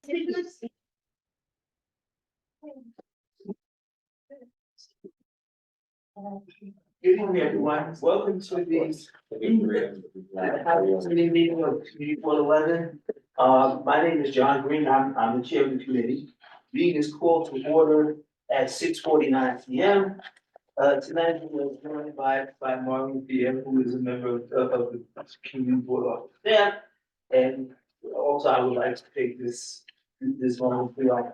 Good evening, everyone. Welcome to the House Committee meeting of Committee 111. My name is John Green. I'm the chair of the committee. Meeting is called to order at 6:49 p.m. Tonight we are joined by Marlon Pierre, who is a member of the community board of staff. And also I would like to take this moment to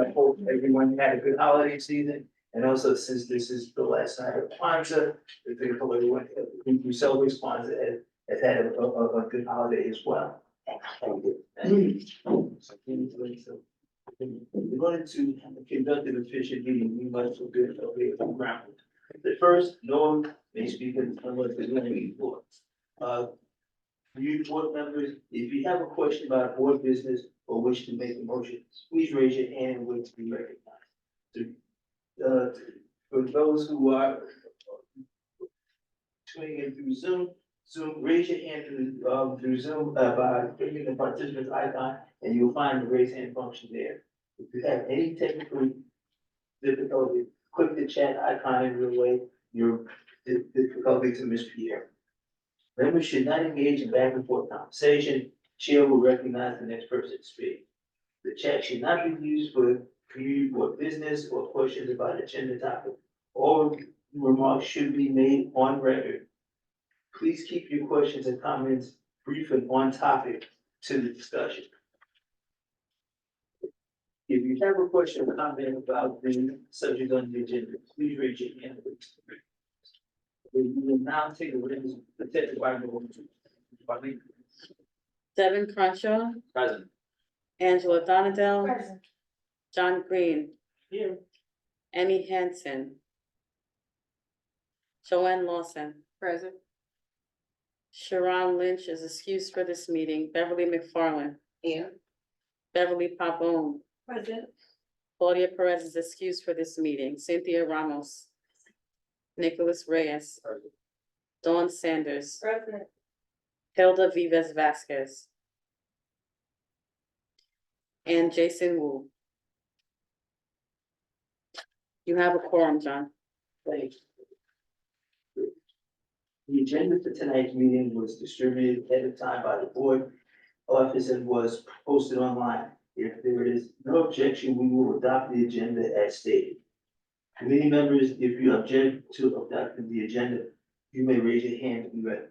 I hope everyone had a good holiday season. And also, since this is the last night of Kwanzaa, I think everyone who celebrates Kwanzaa has had a good holiday as well. We're going to conduct an official meeting. We must forget the ground. The first, no one may speak unless there's any reports. You board members, if you have a question about board business or wish to make a motion, please raise your hand and wait to be recognized. For those who are tuning in through Zoom, raise your hand through Zoom by clicking the participant icon, and you'll find the raise hand function there. If you have any technical difficulty, click the chat icon and relay your difficulty to Ms. Pierre. Members should not engage in back and forth conversation. Chair will recognize the next person to speak. The chat should not be used for community board business or questions about agenda topic. All remarks should be made on record. Please keep your questions and comments brief and on topic to the discussion. If you have a question or comment about the subject on the agenda, please raise your hand. We will now take the witness, the testimony. Devin Crenshaw, Present. Angela Donadell, Present. John Green, Here. Emmy Hanson, Joanne Lawson, Present. Sharon Lynch is excused for this meeting, Beverly McFarland, Here. Beverly Pabon, Present. Claudia Perez is excused for this meeting, Cynthia Ramos, Nicholas Reyes, Dawn Sanders, Present. Hilda Vives Vasquez, and Jason Wu. You have a quorum, John. Thanks. The agenda for tonight's meeting was distributed ahead of time by the board office and was posted online. If there is no objection, we will adopt the agenda as stated. Committee members, if you object to adopting the agenda, you may raise your hand to be recognized.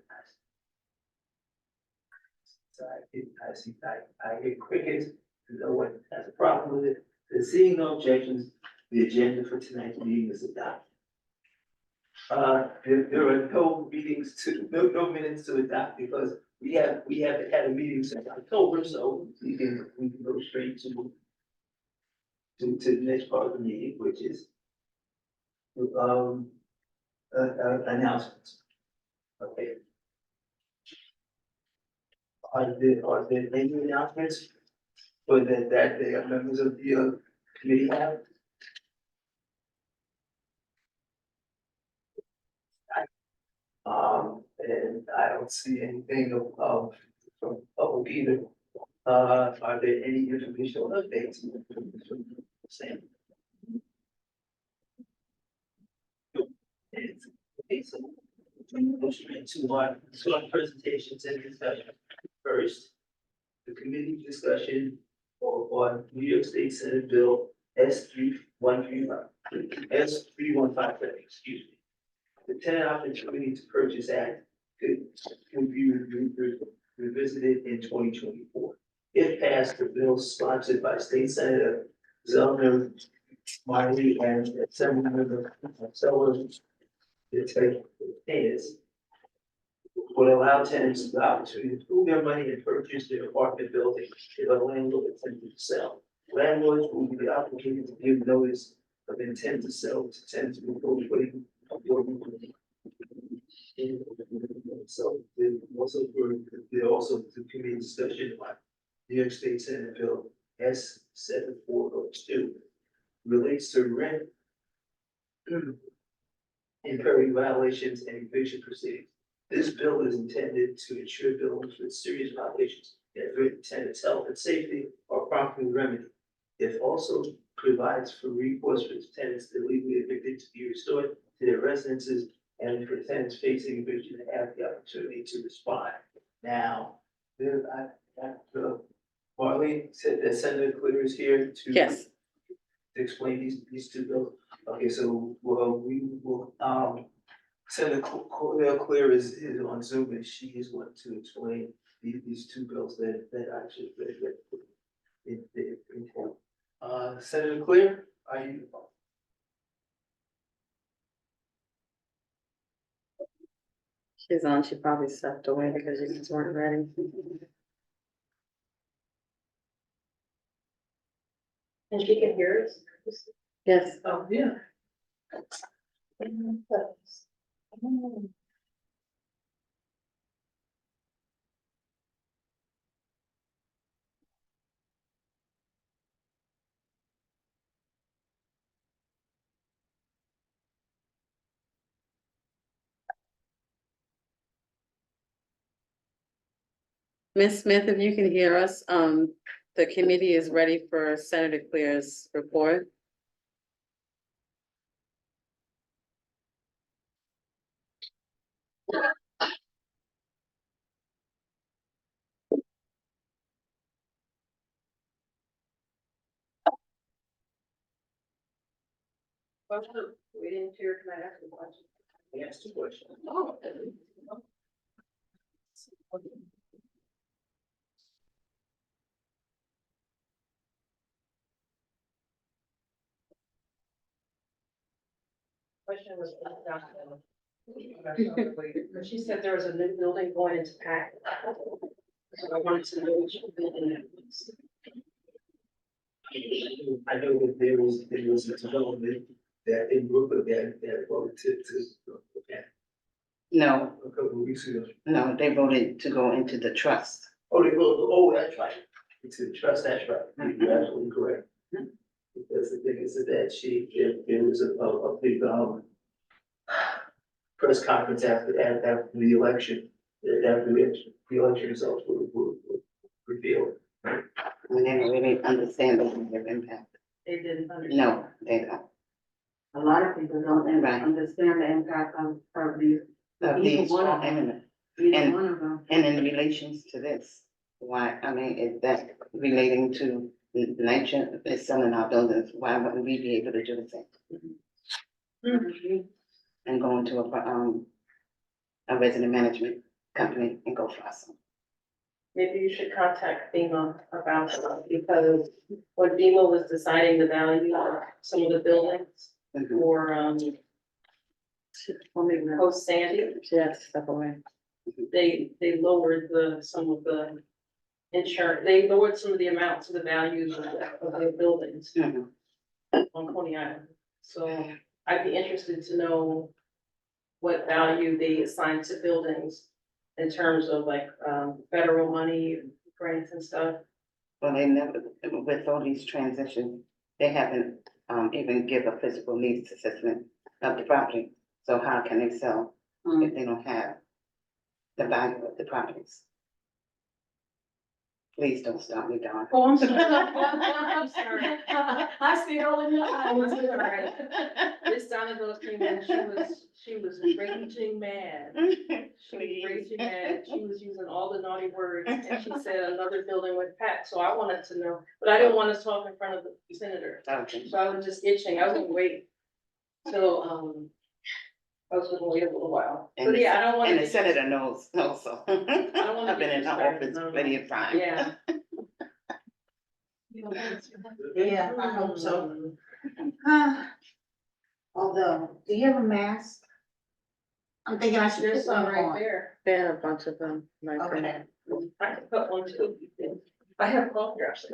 So I hear crickets, no one has a problem with it. So seeing no objections, the agenda for tonight's meeting is adopted. There are no minutes to adopt because we haven't had a meeting since October, so we can go straight to the next part of the meeting, which is announcements. Okay. Are there any announcements for that the members of the committee have? And I don't see anything from public either. Are there any informational updates? Sam? Okay, so we go straight to our presentations and discussion. First, the committee discussion on New York State Senate Bill S3115, excuse me. The tenant opportunity to purchase act could be revisited in 2024. If passed, the bill sponsored by State Senator Zelner Marley and Assembly Member Sellers would allow tenants the opportunity to pool their money and purchase their apartment building if a landlord intended to sell. Landlords will be obligated to give notice of intent to sell to tenants before putting. So there also the committee discussion about New York State Senate Bill S7402 relates to rent incurring violations and eviction proceedings. This bill is intended to ensure buildings with serious violations that threaten tenants' health and safety promptly remedied. It also provides for recourse for tenants illegally evicted to be restored to their residences and for tenants facing eviction to have the opportunity to respond. Now, Marlene said that Senator Clear is here to. Yes. To explain these two bills. Okay, so, we will, Senator Clear is on Zoom and she is going to explain these two bills that I should, Senator Clear, are you? She's on, she probably stepped away because you just weren't ready. And she can hear us? Yes. Oh, yeah. Ms. Smith, if you can hear us, the committee is ready for Senator Clear's report. We didn't hear, can I ask a question? Yes, two questions. Oh. Question was. But she said there was a new building going into Pack. So I wanted to know which building that was. I know that there was a development that in Brooklyn that voted to, No, a couple of weeks ago. no, they voted to go into the trust. Oh, they voted, that's right. It's a trust, that's right. You're absolutely correct. Because the thing is that there was a big, press conference after the election, after the election results were revealed. And they don't really understand the impact. They didn't understand. No, they don't. A lot of people don't Right. understand the impact of these, Of Either these one of strong eminent, either And- one of them. and in relations to this, why, I mean, is that relating to the nature of selling our buildings, why wouldn't we be able to do the same? And go into a resident management company and go for us. Maybe you should contact FEMA about that, because when FEMA was deciding the value of some of the buildings Mhm. for, post Sandy, She had to step away. they lowered some of the insurance, they lowered some of the amounts of the values of their buildings Mhm. on Coney Island. So I'd be interested to know what value they assign to buildings in terms of like, federal money, grants and stuff. Well, they never, with all these transitions, they haven't even give a physical needs assessment of the property. So how can they sell if they don't have the value of the properties? Please don't stop me, Dawn. Oh, I'm sorry. I'm sorry. I see all in your I'm sorry. Miss Donaville came in, she was raging mad. She was raging mad. She was using all the naughty words and she said another building went packed. So I wanted to know, but I didn't want to talk in front of the senator. Okay. So I was just itching. I was gonna wait till, I was gonna wait a little while. And But the- yeah, I don't want to. And the senator knows also. I've been in her office plenty of times. Yeah. Yeah, I hope so. Although, do you have a mask? I'm thinking I should There's put some one right on. there. They had a bunch of them, like, Okay. I can put one too. I have cough drops.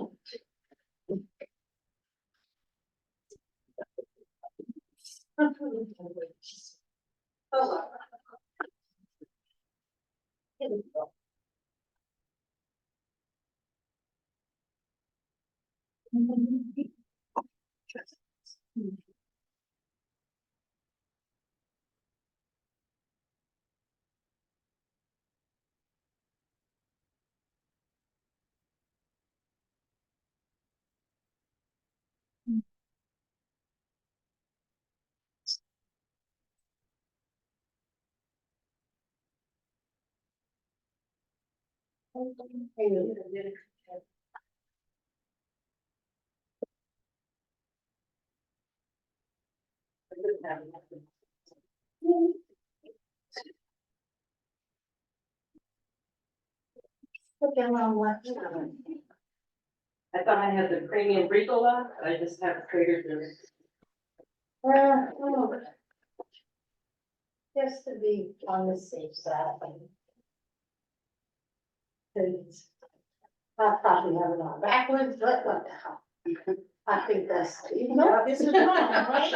I thought I had the premium Ricola, I just have Trader Joe's. Just to be on the safe side. Cause I probably have it on backwards, but what the hell? I think that's, you know, this is wrong, right?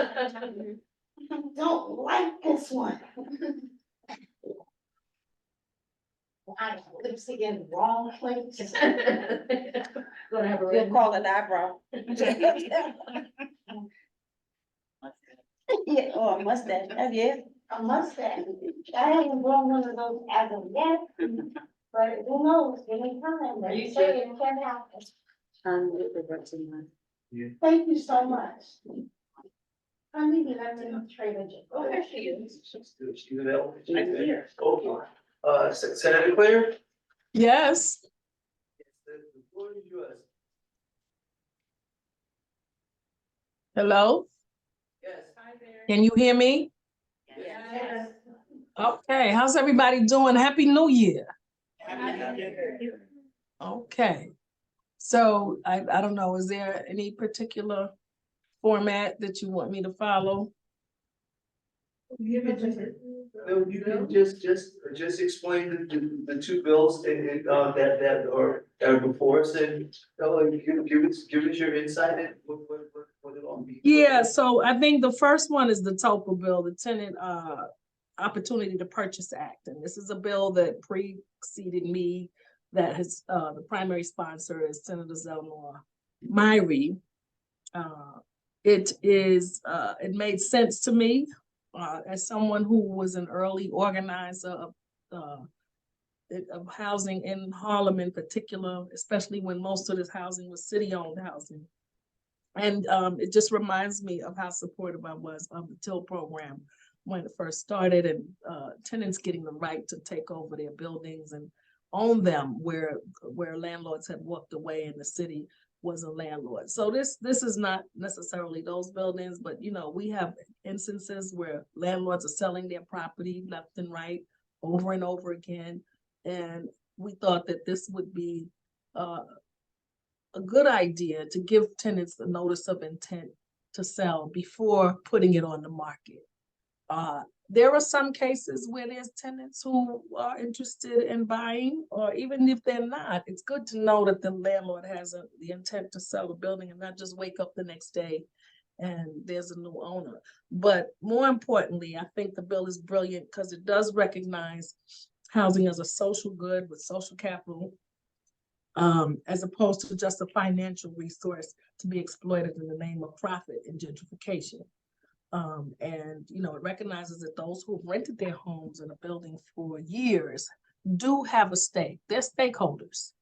Don't like this one. I lipstick in the wrong place. Gonna have a. You'll call it eyebrow. Yeah, or a mustache, yeah. A mustache. I haven't grown one of those as of yet, but who knows, anytime, they say it can happen. Thank you so much. I need to let me know Trader Joe's. Oh, there she is. She's available. I'm here. Okay. Senator Claire? Yes, The floor is yours. hello, Yes. Hi there. can you hear me? Yes. Okay, how's everybody doing? Happy New Year. Okay, so I don't know, is there any particular format that you want me to follow? You can just explain the two bills that are before us and, give us your insight and what it all means. Yeah, so I think the first one is the TOPA bill, the Tenant Opportunity to Purchase Act. And this is a bill that preceded me, that has, the primary sponsor is Senator Zelnor Myrie. It made sense to me, as someone who was an early organizer of housing in Harlem in particular, especially when most of this housing was city-owned housing. And it just reminds me of how supportive I was of the TIL program when it first started, and tenants getting the right to take over their buildings and own them where landlords had walked away and the city was a landlord. So this is not necessarily those buildings, but you know, we have instances where landlords are selling their property left and right over and over again. And we thought that this would be a good idea to give tenants the notice of intent to sell before putting it on the market. There are some cases where there's tenants who are interested in buying, or even if they're not, it's good to know that the landlord has the intent to sell the building and not just wake up the next day and there's a new owner. But more importantly, I think the bill is brilliant because it does recognize housing as a social good with social capital, as opposed to just a financial resource to be exploited in the name of profit and gentrification. And you know, it recognizes that those who have rented their homes in a building for years do have a stake. They're stakeholders.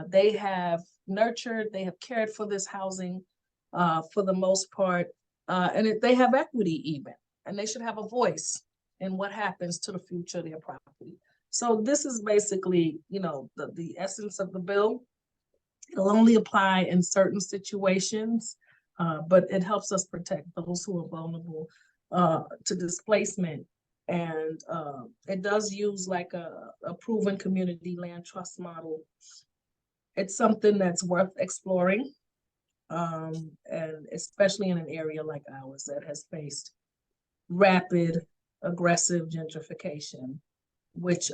They have nurtured, they have cared for this housing for the most part, and they have equity even, and they should have a voice in what happens to the future of their property. So this is basically, you know, the essence of the bill. It'll only apply in certain situations, but it helps us protect those who are vulnerable to displacement. And it does use like a proven community land trust model. It's something that's worth exploring, and especially in an area like ours that has faced rapid, aggressive gentrification, which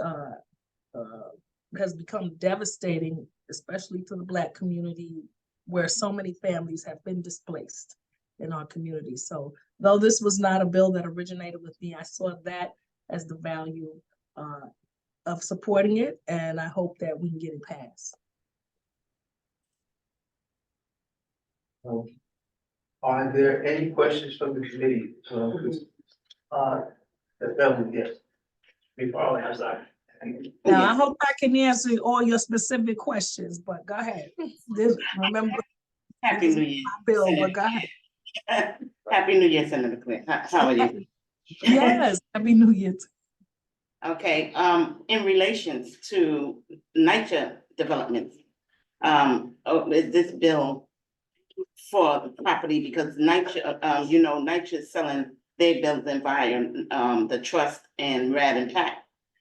has become devastating, especially to the Black community, where so many families have been displaced in our community. So though this was not a bill that originated with me, I saw that as the value of supporting it, and I hope that we can get it passed. Are there any questions from the committee? Yes. Before I'm sorry. Now, I hope I can answer all your specific questions, but go ahead. Remember, Happy New Year. Bill, but go ahead. Happy New Year, Senator Clinton. How are you? Yes, Happy New Year. Okay, in relations to NYCHA developments, is this bill for the property, because NYCHA, you know, NYCHA is selling their building via, the trust and Rad and Pac.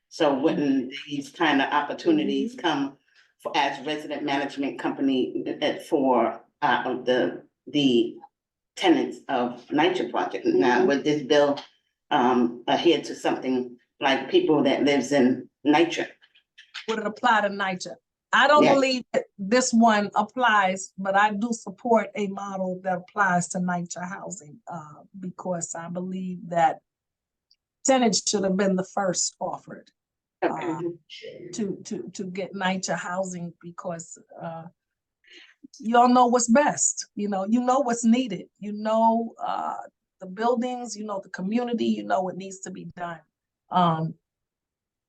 So wouldn't these kind of opportunities come for, as resident management company for, the tenants of NYCHA project? Now, would this bill, adhere to something like people that lives in NYCHA? Would it apply to NYCHA? I don't Yes. believe that this one applies, but I do support a model that applies to NYCHA housing, because I believe that tenants should have been the first offered to get NYCHA housing, because you all know what's best. You know what's needed. The buildings, the community, what needs to be done.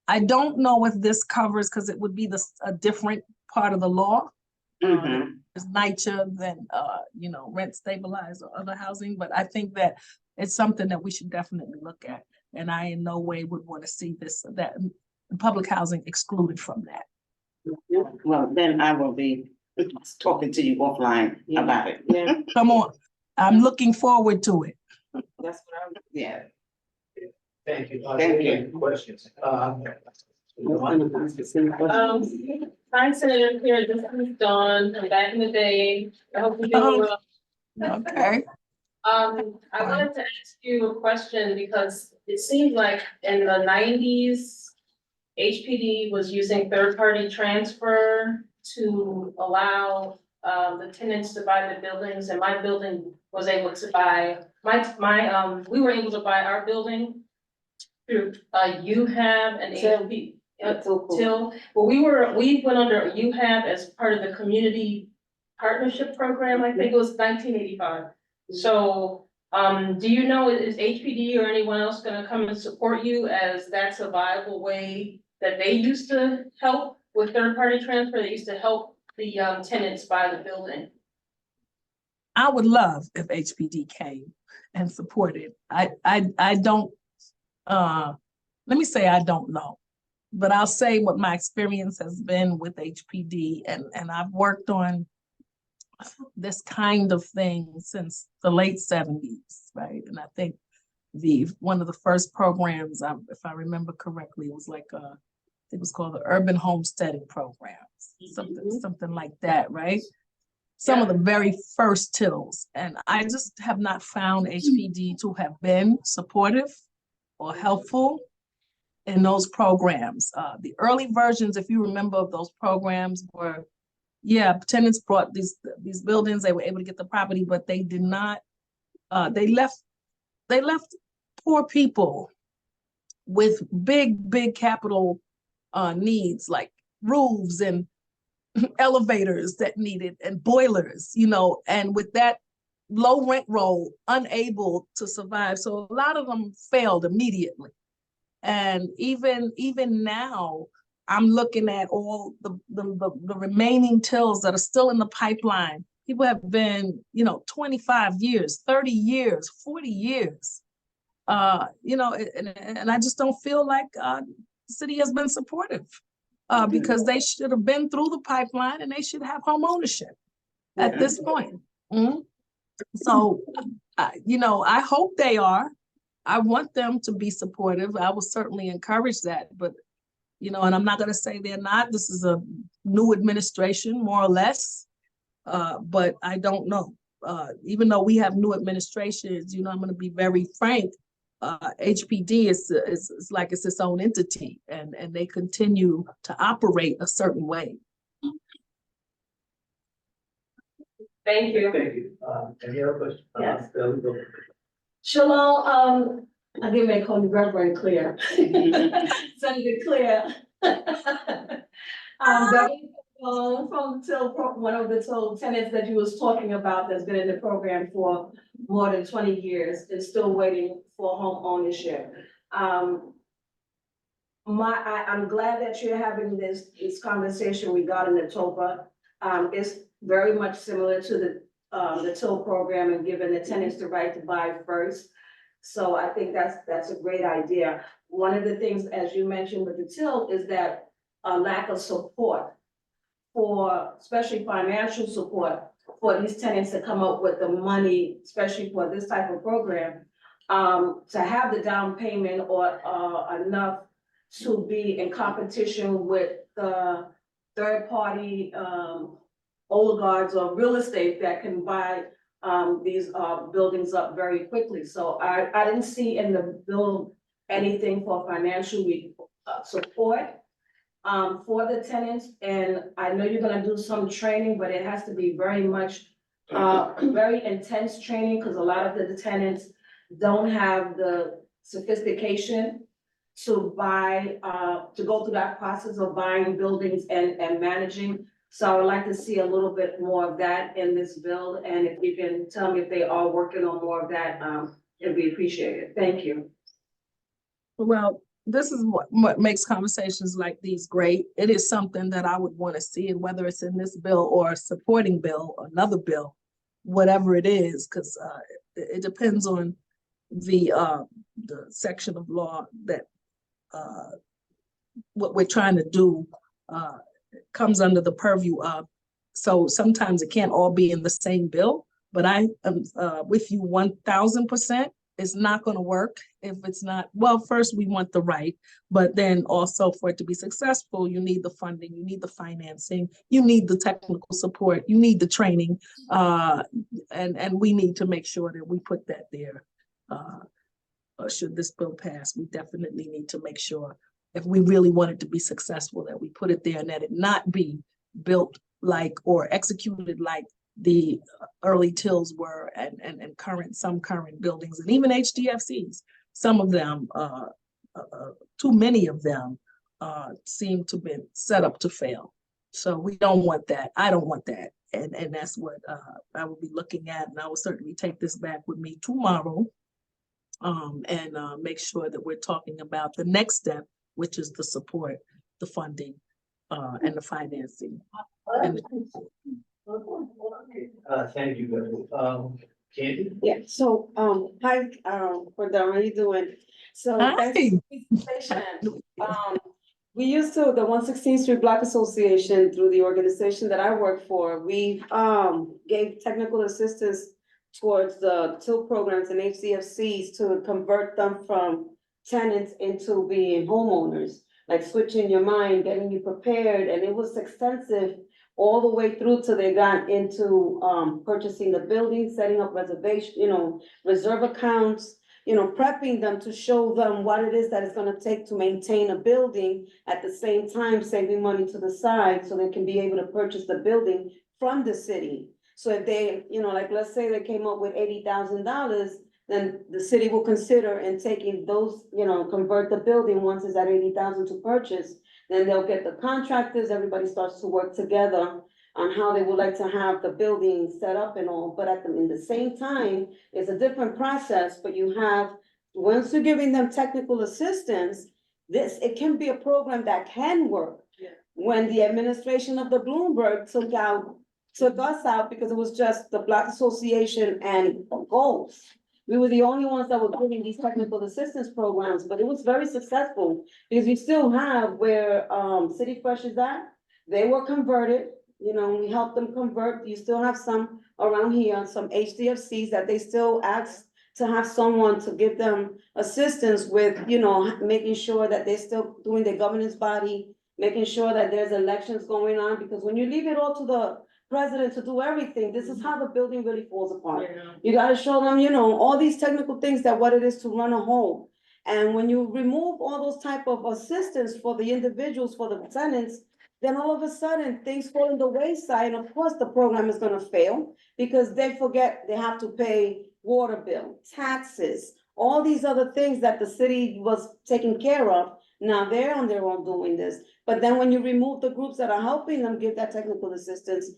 I don't know if this covers, because it would be a different part of the law. It's NYCHA than rent stabilized or other housing, but I think that it's something that we should definitely look at. And I in no way would want to see that public housing excluded from that. Well, then I will be talking to you offline about it. Yeah. Come on, I'm looking forward to it. That's what I was. Yeah. Thank you. Thank you. Any questions? Hi, Senator Pierre, this is Dawn, from back in the day. I hope you're doing well. Okay. I wanted to ask you a question because it seemed like in the 90s, HPD was using third-party transfer to allow the tenants to buy the buildings, and my building was able to buy, we were able to buy our building through UHAB and HPD. Till, well, we went under UHAB as part of the community partnership program, I think it was 1985. So, do you know, is HPD or anyone else gonna come and support you, as that's a viable way that they used to help with third-party transfer? They used to help the tenants buy the building. I would love if HPD came and supported. I don't, let me say I don't know, but I'll say what my experience has been with HPD, and I've worked on this kind of thing since the late 70s, right? And I think one of the first programs, if I remember correctly, was like it was called the Urban Homesteading Programs, something like that, right? Some of the very first TILs, and I just have not found HPD to have been supportive or helpful in those programs. The early versions, if you remember, of those programs were, tenants brought these buildings, they were able to get the property, but they did not, they left poor people with big capital needs, like roofs and elevators that needed, and boilers, and with that low rent roll, unable to survive. So a lot of them failed immediately. And even now, I'm looking at all the remaining TILs that are still in the pipeline. People have been, 25 years, 30 years, 40 years. And I just don't feel like the city has been supportive, because they should have been through the pipeline and they should have home ownership at this point. So, I hope they are. I want them to be supportive. I will certainly encourage that, but, and I'm not going to say they're not. This is a new administration, more or less, but I don't know. Even though we have new administrations, I'm going to be very frank. HPD is like it's its own entity, and they continue to operate a certain way. Thank you. Thank you. Any other questions? Yes. There we go. Shalom, I give me call you Reverend Clear. Senator Clear. From till one of the tenants that you was talking about that's been in the program for more than 20 years and still waiting for home ownership. I'm glad that you're having this conversation regarding the TOPA. It's very much similar to the TIL program and giving the tenants the right to buy first. So I think that's a great idea. one of the things, as you mentioned with the till, is that a lack of support for, especially financial support, for these tenants to come up with the money, especially for this type of program, to have the down payment or, enough to be in competition with the third-party, oligarchs or real estate that can buy, these, buildings up very quickly. So I didn't see in the bill anything for financial, support, for the tenants, and I know you're gonna do some training, but it has to be very much, very intense training, because a lot of the tenants don't have the sophistication to buy, to go through that process of buying buildings and managing. So I would like to see a little bit more of that in this bill, and if you can tell me if they are working on more of that, it'd be appreciated. Thank you. Well, this is what makes conversations like these great. It is something that I would want to see, and whether it's in this bill or a supporting bill, another bill, whatever it is, because it depends on the section of law that what we're trying to do comes under the purview of. So sometimes it can't all be in the same bill, but I am with you 1000%. It's not going to work if it's not, well, first we want the right, but then also for it to be successful, you need the funding, you need the financing, you need the technical support, you need the training, and we need to make sure that we put that there. Should this bill pass, we definitely need to make sure, if we really want it to be successful, that we put it there and that it not be built like or executed like the early tills were, and some current buildings, and even HDFCs. Some of them, too many of them, seem to be set up to fail. So we don't want that. I don't want that, and that's what I will be looking at, and I will certainly take this back with me tomorrow, and make sure that we're talking about the next step, which is the support, the funding, and the financing. And Thank you, Candy? Yeah, so, hi, Brenda, how are you doing? So, thanks for the presentation. We used to, the 116th Street Block Association, through the organization that I work for, we, gave technical assistance towards the TIL programs and HDFCs to convert them from tenants into being homeowners, like switching your mind, getting you prepared, and it was extensive all the way through till they got into purchasing the building, setting up reservation, reserve accounts, prepping them to show them what it is that it's gonna take to maintain a building, at the same time saving money to the side so they can be able to purchase the building from the city. So if they, like, let's say they came up with $80,000, then the city will consider in taking those, convert the building once it's at 80,000 to purchase. Then they'll get the contractors, everybody starts to work together on how they would like to have the building set up and all, but in the same time, it's a different process, but you have, once you're giving them technical assistance, it can be a program that can work. Yeah. When the administration of the Bloomberg took us out because it was just the Black Association and goals. We were the only ones that were giving these technical assistance programs, but it was very successful because we still have where City Fresh is at. They were converted, we helped them convert. You still have some around here, some HDFCs that they still ask to have someone to give them assistance with, making sure that they're still doing their governance body, making sure that there's elections going on, because when you leave it all to the president to do everything, this is how the building really falls apart. Yeah. You gotta show them, all these technical things that what it is to run a home. And when you remove all those type of assistance for the individuals, for the tenants, then all of a sudden things fall in the wayside. And of course, the program is gonna fail because they forget they have to pay water bill, taxes, all these other things that the city was taking care of. Now they're on their own doing this. But then when you remove the groups that are helping them give that technical assistance,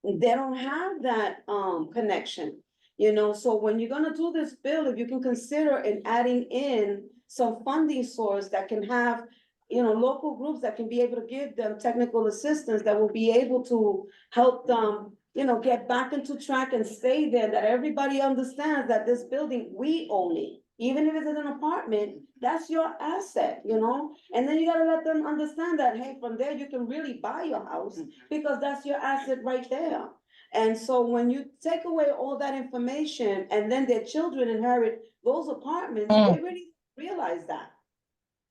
they don't have that connection, so when you're gonna do this bill, if you can consider in adding in some funding source that can have, local groups that can be able to give them technical assistance that will be able to help them, get back into track and stay there, that everybody understands that this building, we own it. even if it's in an apartment, that's your asset, you know? And then you gotta let them understand that, hey, from there, you can really buy your house, because that's your asset right there. And so when you take away all that information and then their children inherit those apartments, they really realize that.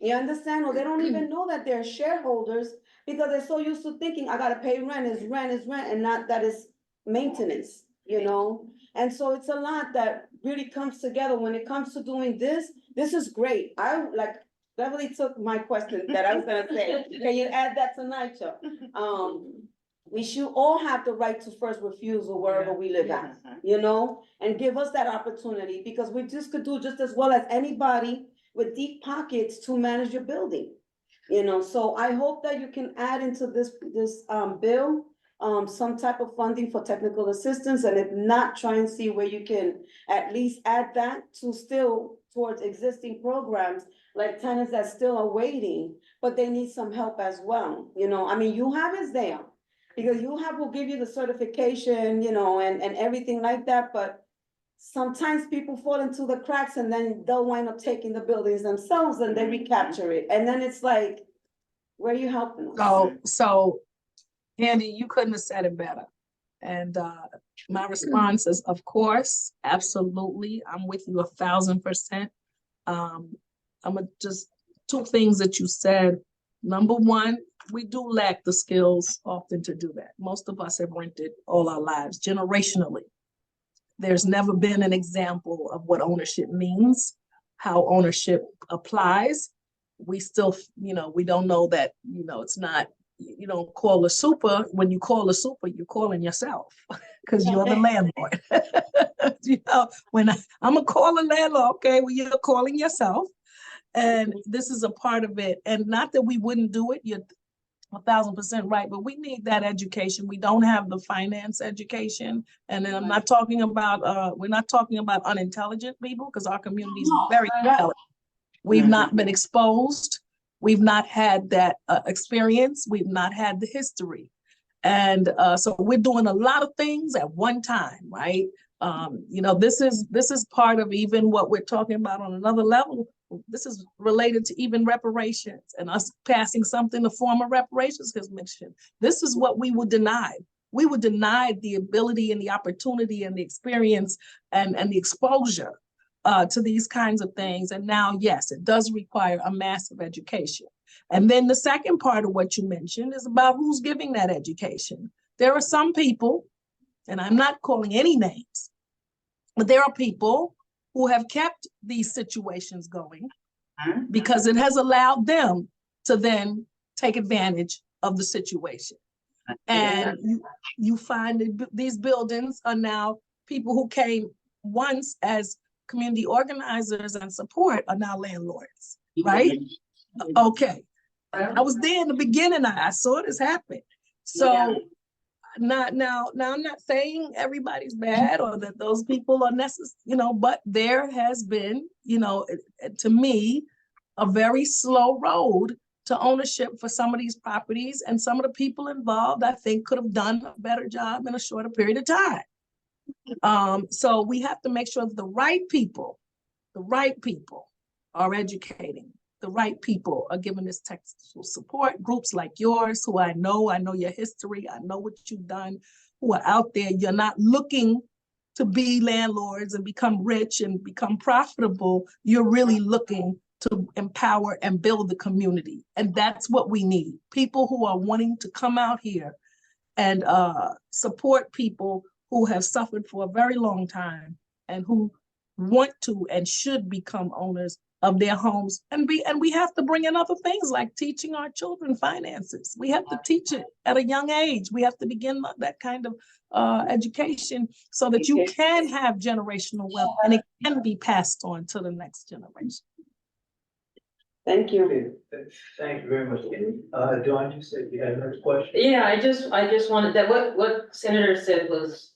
You understand? Or they don't even know that they're shareholders because they're so used to thinking, I gotta pay rent is rent is rent, and not that it's maintenance, you know? And so it's a lot that really comes together when it comes to doing this. This is great. I like Beverly took my question that I was gonna say. Can you add that tonight, Joe? We should all have the right to first refusal wherever we live at, you know? And give us that opportunity, because we just could do just as well as anybody with deep pockets to manage your building. You know, so I hope that you can add into this bill, some type of funding for technical assistance, and if not, try and see where you can at least add that to still towards existing programs, like tenants that still are waiting, but they need some help as well, you know, I mean, you have is there. Because you have will give you the certification, you know, and everything like that, but sometimes people fall into the cracks and then they'll wind up taking the buildings themselves and they recapture it. And then it's like, where are you helping us? So Andy, you couldn't have said it better. And my response is, of course, absolutely. I'm with you 1,000%. I'm gonna just two things that you said. Number one, we do lack the skills often to do that. Most of us have rented all our lives generationally. There's never been an example of what ownership means, how ownership applies. We still, we don't know that, it's not, you don't call a super. When you call a super, you're calling yourself because you're the landlord. When I'm gonna call a landlord, okay, well, you're calling yourself. And this is a part of it. And not that we wouldn't do it, you're 1,000% right, but we need that education. We don't have the finance education. And then I'm not talking about, we're not talking about unintelligent people, because our community is very intelligent. We've not been exposed. We've not had that experience. We've not had the history. And so we're doing a lot of things at one time, right? This is part of even what we're talking about on another level. This is related to even reparations and us passing something, the form of reparations commission. This is what we were denied. We were denied the ability and the opportunity and the experience and the exposure to these kinds of things. And now, yes, it does require a massive education. And then the second part of what you mentioned is about who's giving that education. There are some people, and I'm not calling any names, but there are people who have kept these situations going because it has allowed them to then take advantage of the situation. And you find that these buildings are now people who came once as community organizers and support are now landlords, right? Okay. I was there in the beginning. I saw this happen. So now I'm not saying everybody's bad or that those people are necessary, but there has been, to me, a very slow road to ownership for some of these properties, and some of the people involved, I think, could have done a better job in a shorter period of time. So we have to make sure that the right people are educating. The right people are giving this technical support. Groups like yours, who I know your history, I know what you've done, who are out there. You're not looking to be landlords and become rich and become profitable. You're really looking to empower and build the community. And that's what we need. People who are wanting to come out here and support people who have suffered for a very long time and who want to and should become owners of their homes. And we have to bring in other things like teaching our children finances. We have to teach it at a young age. We have to begin that kind of education so that you can have generational wealth and it can be passed on to the next generation. Thank you. Okay. Thank you very much. Dawn, you said you had another question? Yeah, I just wanted that, what Senator said was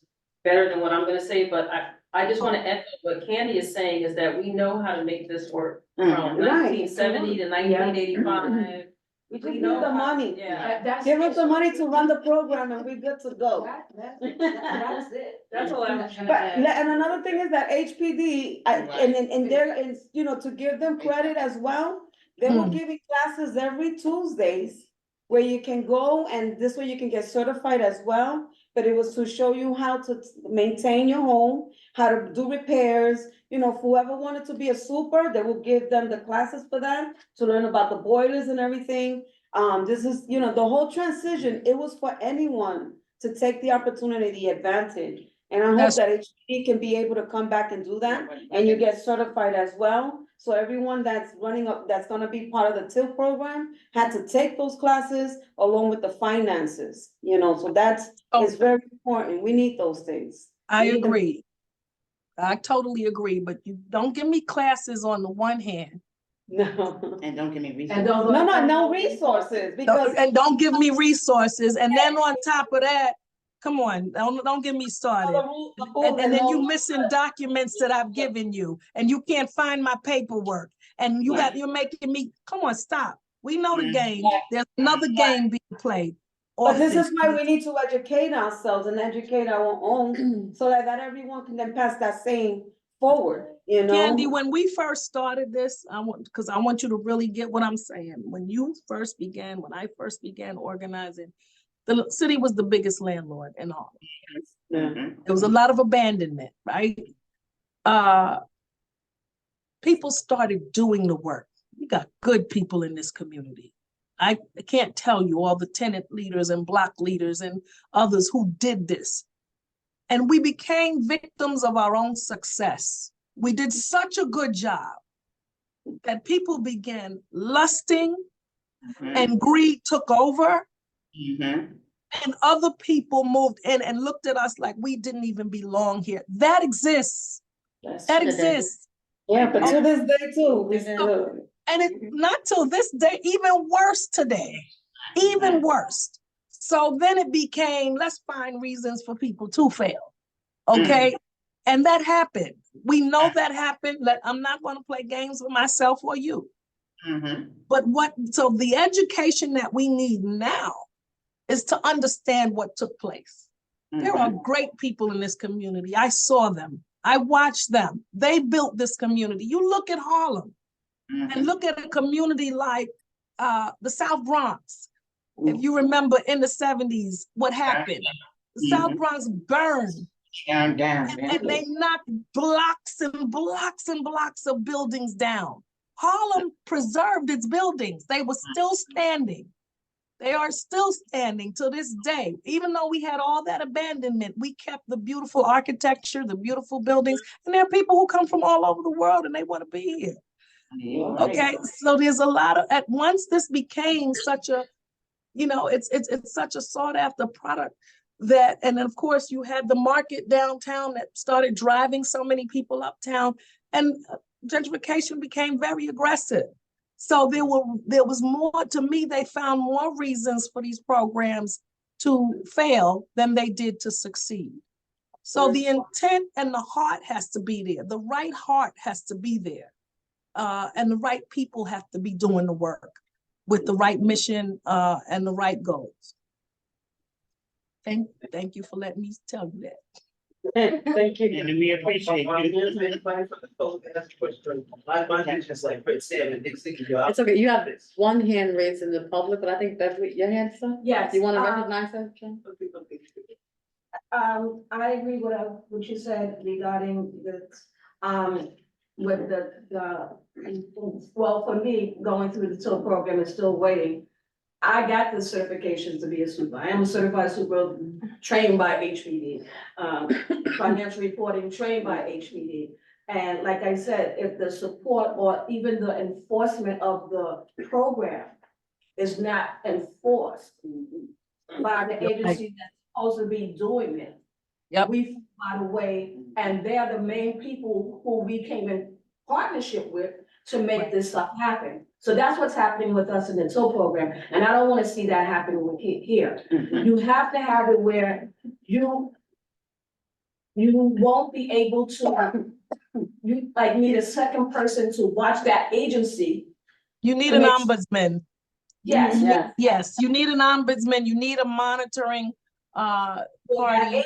better than what I'm gonna say, but I just want to echo what Candy is saying, is that we know how to make this work from Right. 1970 to 1985. We just We need know the how- money. Yeah, That's. Give us the money to run the program and we're good to go. That's it. that's all I was gonna But, add. and another thing is that HPD, and they're, and, you know, to give them credit as well, they were giving classes every Tuesdays where you can go and this way you can get certified as well. But it was to show you how to maintain your home, how to do repairs, you know, whoever wanted to be a super, they will give them the classes for that, to learn about the boilers and everything. This is, you know, the whole transition, it was for anyone to take the opportunity, the advantage. And I hope That's- that HPD can be able to come back and do that, and you get certified as well. So everyone that's running up, that's gonna be part of the TIL program, had to take those classes along with the finances, you know, so that's, it's very important, we need those things. I We need them. agree. I totally agree, but you don't give me classes on the one hand. No, And don't give me And reasons. don't. no resources, because. And don't give me resources, and then on top of that, come on, don't get me started. And then you missing documents that I've given you, and you can't find my paperwork, and you're making me, come on, stop. We know the game, there's another game being played. But this is why we need to educate ourselves and educate our own, so that everyone can then pass that same forward, you know? Candy, when we first started this, because I want you to really get what I'm saying. When I first began organizing, the city was the biggest landlord in Harlem. Yeah. There was a lot of abandonment, right? People started doing the work. We got good people in this community. I can't tell you all the tenant leaders and block leaders and others who did this. And we became victims of our own success. We did such a good job that people began lusting and greed took over. And other people moved in and looked at us like we didn't even belong here. That exists. That exists. Yeah, but to this day too, we still. And it's not till this day, even worse today, even worse. So then it became, let's find reasons for people to fail, okay? And that happened. We know that happened. I'm not gonna play games with myself or you. But so the education that we need now is to understand what took place. There are great people in this community. I saw them. I watched them. They built this community. You look at Harlem and look at a community like the South Bronx. If you remember in the 70s, what happened? The South Bronx burned. Down. And they knocked blocks and blocks and blocks of buildings down. Harlem preserved its buildings. They were still standing. They are still standing to this day. Even though we had all that abandonment, we kept the beautiful architecture, the beautiful buildings, and there are people who come from all over the world and they want to be here. Okay, so there's a lot of, at once this became such a, it's such a sought after product that, and then of course you had the market downtown that started driving so many people uptown, and gentrification became very aggressive. So there was more, to me, they found more reasons for these programs to fail than they did to succeed. So the intent and the heart has to be there. The right heart has to be there. And the right people have to be doing the work with the right mission and the right goals. Thank you for letting me tell you that. Thank you. And we appreciate you. Just like Fred said, it's thinking you're. It's okay, you have one hand raised in the public, but I think that's what your hand's up. Yes. You want to recognize that, Jen? I agree with what you said regarding with well, for me, going through the TIL program and still waiting. I got the certifications to be a super. I am a certified super trained by HPD, financial reporting trained by HPD. And like I said, if the support or even the enforcement of the program is not enforced by the agency that's supposed to be doing it. Yep. We find a way, and they're the main people who we came in partnership with to make this stuff happen. So that's what's happening with us in the TIL program, and I don't wanna see that happen with here. You have to have it where you won't be able to, you like need a second person to watch that agency. You need an ombudsman. Yes. Yes. Yes, you need an ombudsman, you need a monitoring party.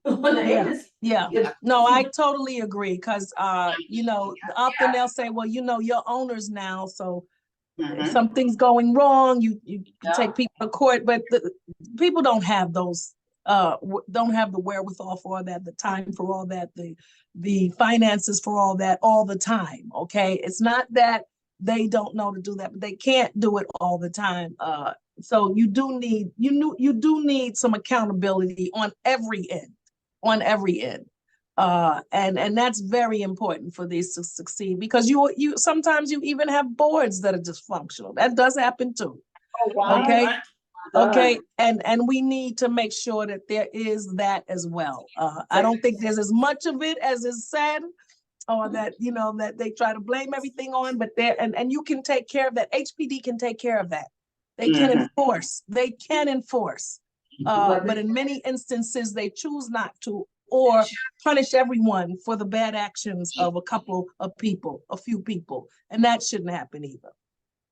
On the Yeah, agency. yeah. No, I totally agree, because you know, often they'll say, well, you know, you're owners now, so if something's going wrong, you can take people to court, but people don't have those, don't have the wherewithal for all that, the time for all that, the finances for all that, all the time, okay? It's not that they don't know to do that, but they can't do it all the time. So you do need some accountability on every end, on every end. And that's very important for these to succeed, because you sometimes you even have boards that are dysfunctional. That does happen too. Okay. Okay. And we need to make sure that there is that as well. I don't think there's as much of it as is said, or that, you know, that they try to blame everything on, but there, and you can take care of that. HPD can take care of that. They can enforce, but in many instances, they choose not to, or punish everyone for the bad actions of a couple of people, a few people, and that shouldn't happen either.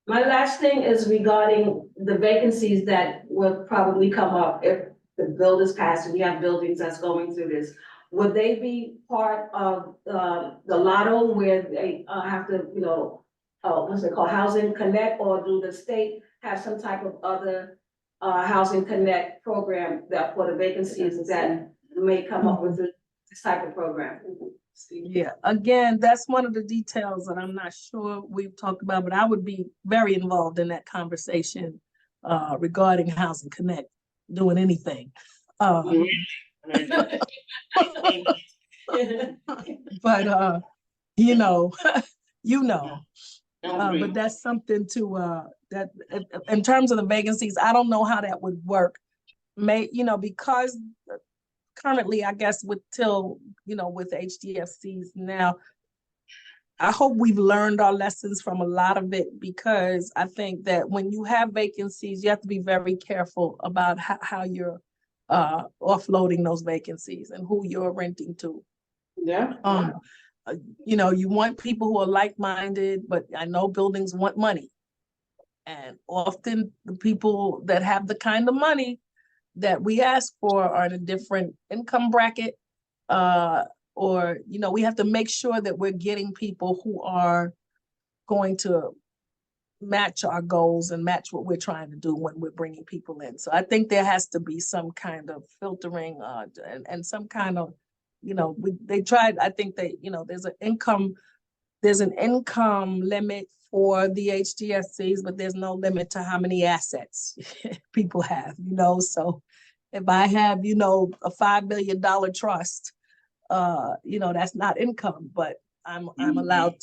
My last thing is regarding the vacancies that will probably come up if the bill is passed and we have buildings that's going through this. Would they be part of the lotto where they have to, you know, what's it called, Housing Connect, or do the state have some type of other Housing Connect program that for the vacancies that may come up with this type of program? Yeah, again, that's one of the details that I'm not sure we've talked about, but I would be very involved in that conversation regarding Housing Connect, doing anything. But you know, but that's something to that in terms of the vacancies, I don't know how that would work. Because currently, I guess with HDFCs now, I hope we've learned our lessons from a lot of it, because I think that when you have vacancies, you have to be very careful about how you're offloading those vacancies and who you're renting to. Yeah. You want people who are like-minded, but I know buildings want money. And often the people that have the kind of money that we ask for are in a different income bracket. Or we have to make sure that we're getting people who are going to match our goals and match what we're trying to do when we're bringing people in. So I think there has to be some kind of filtering and some kind of, they tried, I think there's an income limit for the HDFCs, but there's no limit to how many assets people have, so if I have, a $5 million trust, that's not income, but I'm allowed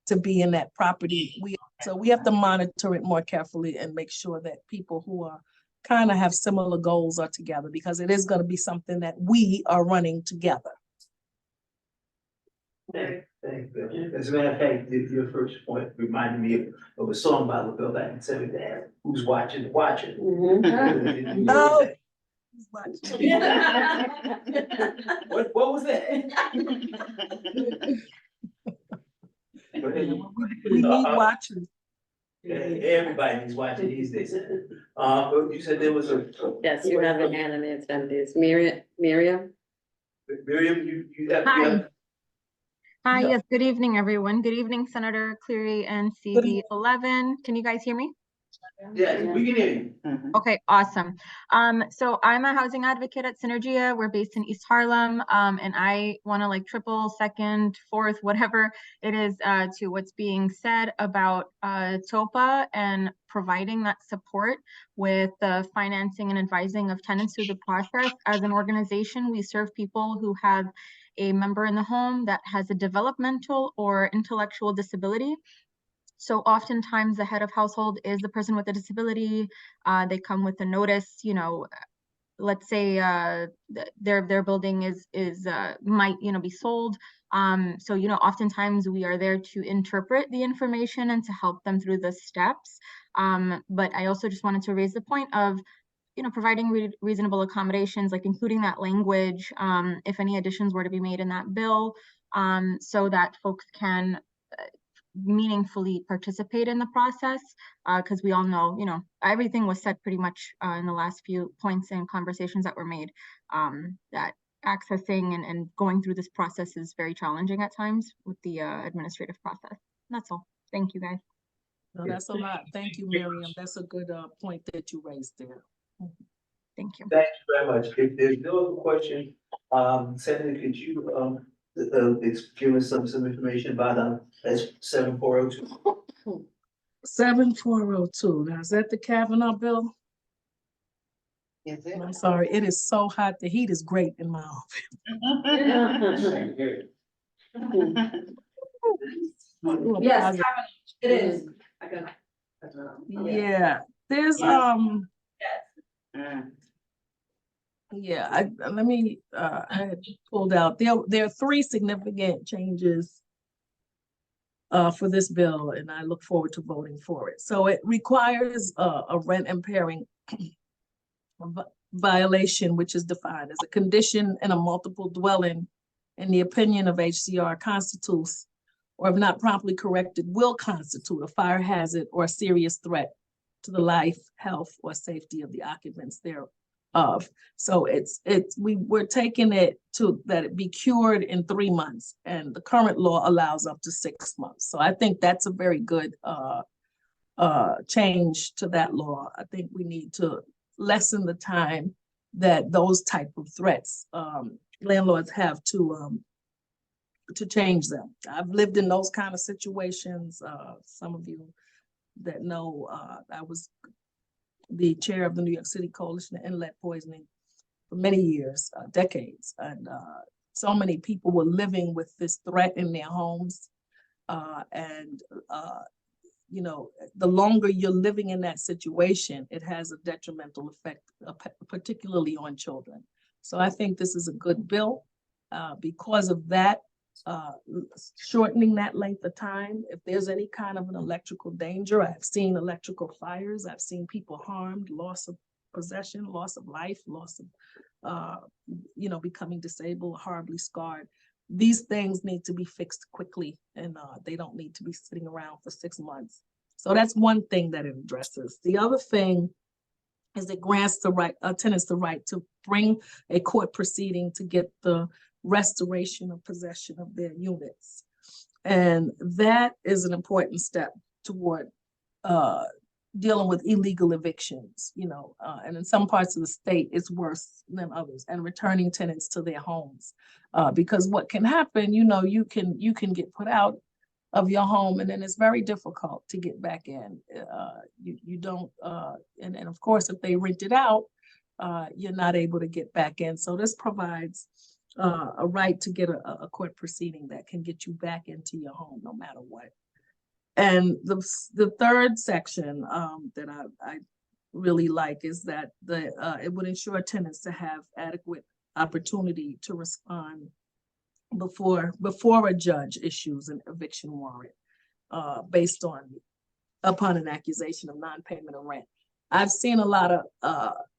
to be in that property. So we have to monitor it more carefully and make sure that people who are kind of have similar goals are together, because it is going to be something that we are running together. Thank you. As a matter of fact, your first point reminded me of a song by LaBelle back in '70. Who's watching? Watching. No. What was that? We need watchers. Everybody needs watching these days. You said there was a. Yes, you have a hand in the attendees. Miriam? Miriam, you have. Hi. Hi, Yeah. yes, good evening, everyone. Good evening, Senator Cleary and CB11. Can you guys hear me? Yes, we can hear you. Okay, awesome. So I'm a housing advocate at Synergia. We're based in East Harlem, and I want to triple, second, fourth, whatever it is, to what's being said about TOPA and providing that support with the financing and advising of tenants through the process. As an organization, we serve people who have a member in the home that has a developmental or intellectual disability. So oftentimes the head of household is the person with a disability. They come with a notice, let's say their building might be sold. So oftentimes we are there to interpret the information and to help them through the steps. But I also just wanted to raise the point of providing reasonable accommodations, like including that language, if any additions were to be made in that bill, so that folks can meaningfully participate in the process. Because we all know, you know, everything was said pretty much in the last few points and conversations that were made, that accessing and going through this process is very challenging at times with the administrative process. That's all. Thank you, guys. No, that's a lot. Thank you, Miriam. That's a good point that you raised there. Thank you. Thank you very much. If there's no other question, Senator, could you, give us some information about, that's 7402? 7402. Now, is that the Kavanaugh bill? Is it? I'm sorry, it is so hot. The heat is great in my office. Yes, it is. I can. Yeah, there's, Mm. yeah, let me, I had pulled out, there are three significant changes for this bill, and I look forward to voting for it. So it requires a rent impairing violation, which is defined as a condition in a multiple dwelling, in the opinion of HCR, constitutes, or if not promptly corrected, will constitute a fire hazard or a serious threat to the life, health, or safety of the occupants thereof. So we're taking it to that it be cured in 3 months, and the current law allows up to 6 months. So I think that's a very good change to that law. I think we need to lessen the time that those type of threats landlords have to change them. I've lived in those kind of situations. Some of you that know, I was the chair of the New York City Coalition of Inlet Poisoning for many years, decades. And so many people were living with this threat in their homes. You know, the longer you're living in that situation, it has a detrimental effect, particularly on children. So I think this is a good bill because of that, shortening that length of time. If there's any kind of an electrical danger, I've seen electrical fires, I've seen people harmed, loss of possession, loss of life, loss of, you know, becoming disabled, horribly scarred. These things need to be fixed quickly, and they don't need to be sitting around for 6 months. So that's one thing that it addresses. The other thing is it grants the right, tenants the right to bring a court proceeding to get the restoration of possession of their units. And that is an important step toward dealing with illegal evictions, you know, and in some parts of the state, it's worse than others, and returning tenants to their homes. Because what can happen, you know, you can get put out of your home, and then it's very difficult to get back in. You don't, and of course, if they rent it out, you're not able to get back in. So this provides a right to get a court proceeding that can get you back into your home no matter what. And the third section that I really like is that it would ensure tenants to have adequate opportunity to respond before a judge issues an eviction warrant based upon an accusation of non-payment of rent. I've seen a lot of,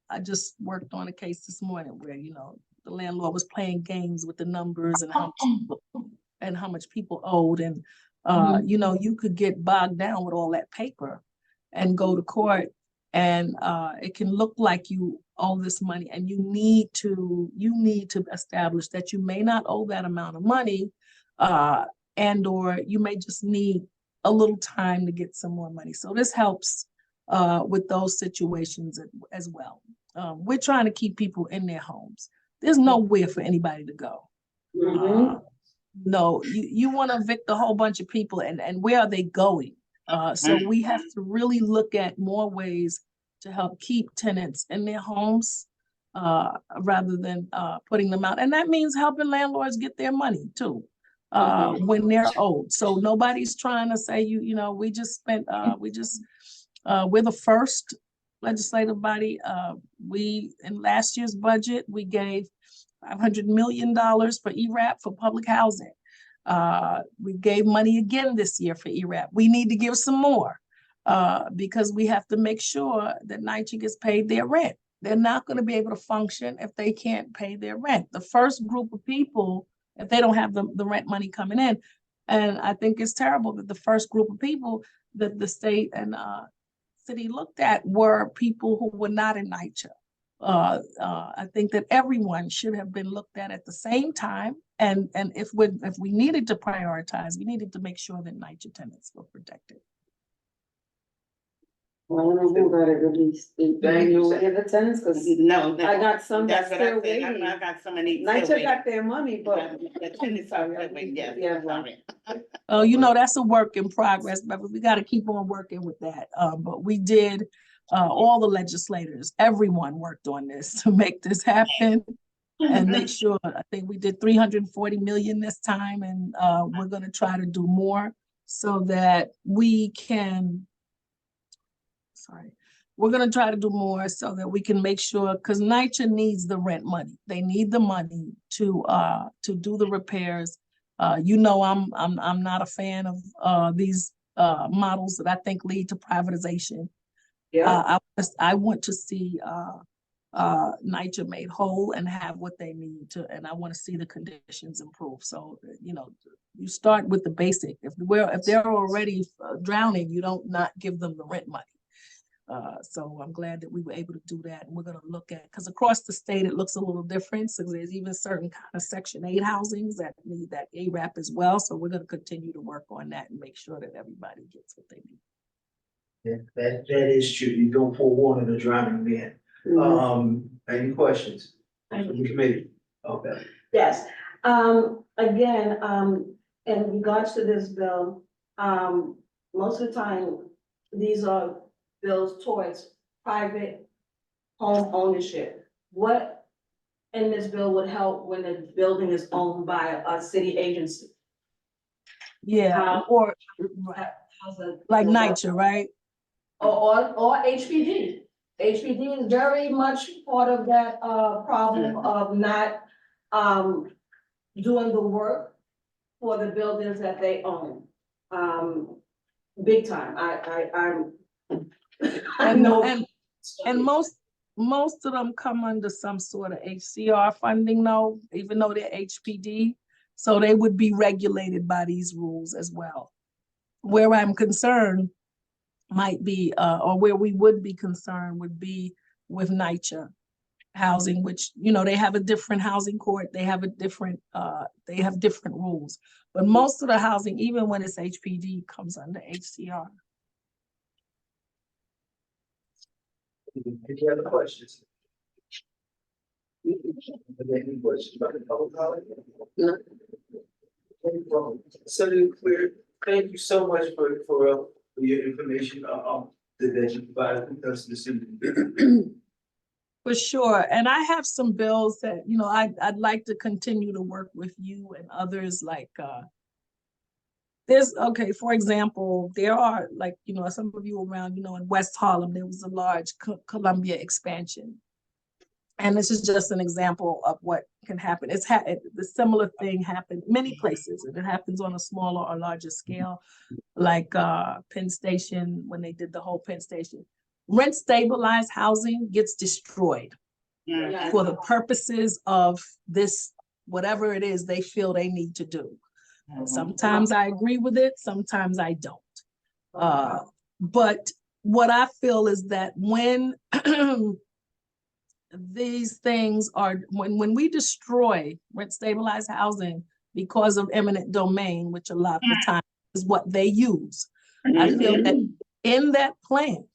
I just worked on a case this morning where, you know, the landlord was playing games with the numbers and how much people owed. And, you know, you could get bogged down with all that paper and go to court, and it can look like you owe this money, and you need to establish that you may not owe that amount of money, and or you may just need a little time to get some more money. So this helps with those situations as well. We're trying to keep people in their homes. There's nowhere for anybody to go. No, you want to evict a whole bunch of people, and where are they going? So we have to really look at more ways to help keep tenants in their homes rather than putting them out. And that means helping landlords get their money too when they're owed. So nobody's trying to say, you know, we just spent, we're the first legislative body. In last year's budget, we gave $500 million for ERAP for public housing. We gave money again this year for ERAP. We need to give some more because we have to make sure that NYCHA gets paid their rent. They're not going to be able to function if they can't pay their rent. The first group of people, if they don't have the rent money coming in, And I think it's terrible that the first group of people that the state and city looked at were people who were not in NYCHA. I think that everyone should have been looked at the same time. And if we needed to prioritize, we needed to make sure that NYCHA tenants were protected. Well, I don't know who got it released. Did Thank you you, know any of the tenants? Cause No, I got some that's that's what still I said, waiting. I got so many. NYCHA got their money, but. The tenants are waiting, yes, Yeah. sorry. Oh, you know, that's a work in progress, but we got to keep on working with that. But we did, all the legislators, everyone worked on this to make this happen and make sure. I think we did 340 million this time, and we're going to try to do more so that we can. We're going to try to do more so that we can make sure, because NYCHA needs the rent money. They need the money to do the repairs. You know, I'm not a fan of these models that I think lead to privatization. Yeah. I want to see NYCHA made whole and have what they need to, and I want to see the conditions improve. So, you know, you start with the basic. If they're already drowning, you don't not give them the rent money. So I'm glad that we were able to do that, and we're going to look at, because across the state it looks a little different. So there's even certain kind of Section 8 housings that need that ARAP as well. So we're going to continue to work on that and make sure that everybody gets what they need. Yeah, that is true. You don't forewarn the drowning man. Any questions from the committee? Okay. Yes, again, in regards to this bill, most of the time, these are bills towards private home ownership. What in this bill would help when the building is owned by a city agency? Yeah, or How's the- like NYCHA, right? Or HPD. HPD is very much part of that, problem of not, doing the work for the buildings that they own. Big time, I'm. I know. And most of them come under some sort of HCR funding though, even though they're HPD. So they would be regulated by these rules as well. Where I'm concerned might be, or where we would be concerned would be with NYCHA housing, which, you know, they have a different housing court, they have different rules. But most of the housing, even when it's HPD, comes under HCR. Any other questions? Any questions about the public comment? No. So clear. Thank you so much for your information that you provided with us this evening. For sure. And I have some bills that, you know, I'd like to continue to work with you and others, like for example, there are, like, you know, some of you around, you know, in West Harlem, there was a large Columbia expansion. And this is just an example of what can happen. The similar thing happened many places, and it happens on a smaller or larger scale, like Penn Station, when they did the whole Penn Station. Rent stabilized housing gets destroyed for the purposes of this, whatever it is they feel they need to do. Sometimes I agree with it, sometimes I don't. But what I feel is that when these things are, when we destroy rent stabilized housing because of eminent domain, which a lot of the time is what they use, I feel that in that plan,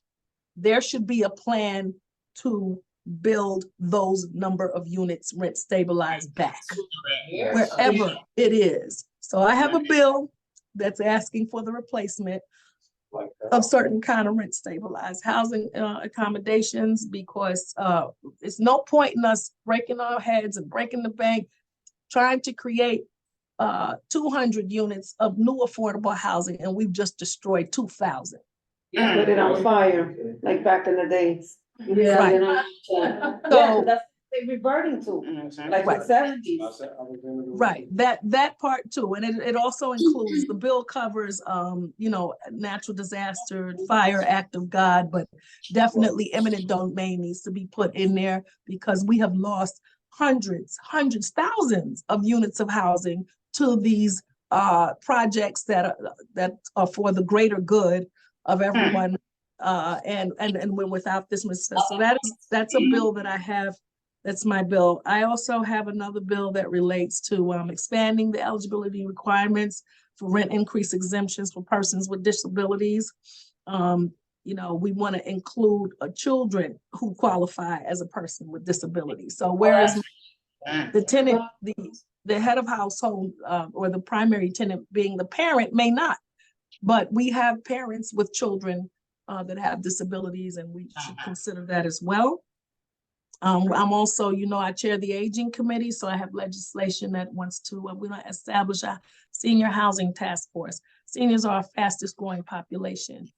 there should be a plan to build those number of units rent stabilized back wherever it is. So I have a bill that's asking for the replacement of certain kind of rent stabilized housing accommodations, because it's no point in us breaking our heads and breaking the bank trying to create 200 units of new affordable housing, and we've just destroyed 2,000. Put it on fire, like back in the days. Yeah. Right. You know? So- That's what they're reverting to, like Right. the 70s. Right, that part too, and it also includes, the bill covers, you know, natural disaster, fire, act of God, but definitely eminent domain needs to be put in there, because we have lost hundreds, thousands of units of housing to these projects that are for the greater good of everyone. And when without this mistake. So that's a bill that I have. That's my bill. I also have another bill that relates to expanding the eligibility requirements for rent increase exemptions for persons with disabilities. You know, we want to include children who qualify as a person with disability. So whereas the tenant, the head of household or the primary tenant being the parent may not, but we have parents with children that have disabilities, and we should consider that as well. I'm also, you know, I chair the aging committee, so I have legislation that wants to, we want to establish a senior housing task force. Seniors are our fastest growing population.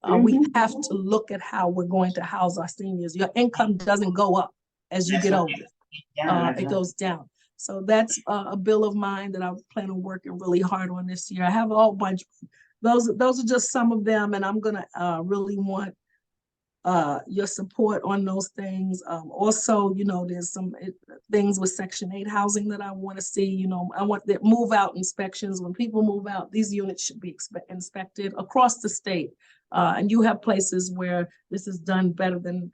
We have to look at how we're going to house our seniors. Your income doesn't go up as you get older. It goes down. So that's a bill of mine that I plan on working really hard on this year. I have a whole bunch. Those are just some of them, and I'm gonna really want your support on those things. Also, you know, there's some things with Section 8 housing that I want to see. You know, I want the move out inspections. When people move out, these units should be inspected across the state. And you have places where this is done better than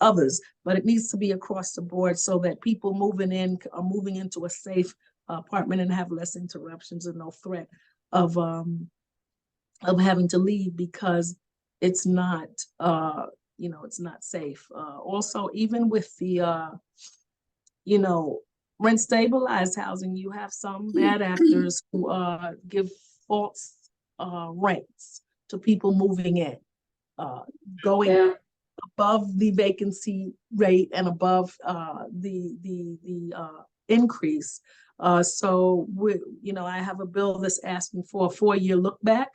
others, but it needs to be across the board so that people moving in are moving into a safe apartment and have less interruptions and no threat of having to leave because it's not, you know, it's not safe. Also, even with the, you know, rent stabilized housing, you have some bad actors who give false rents to people moving in, going above the vacancy rate and above the increase. So you know, I have a bill that's asking for a 4-year look back,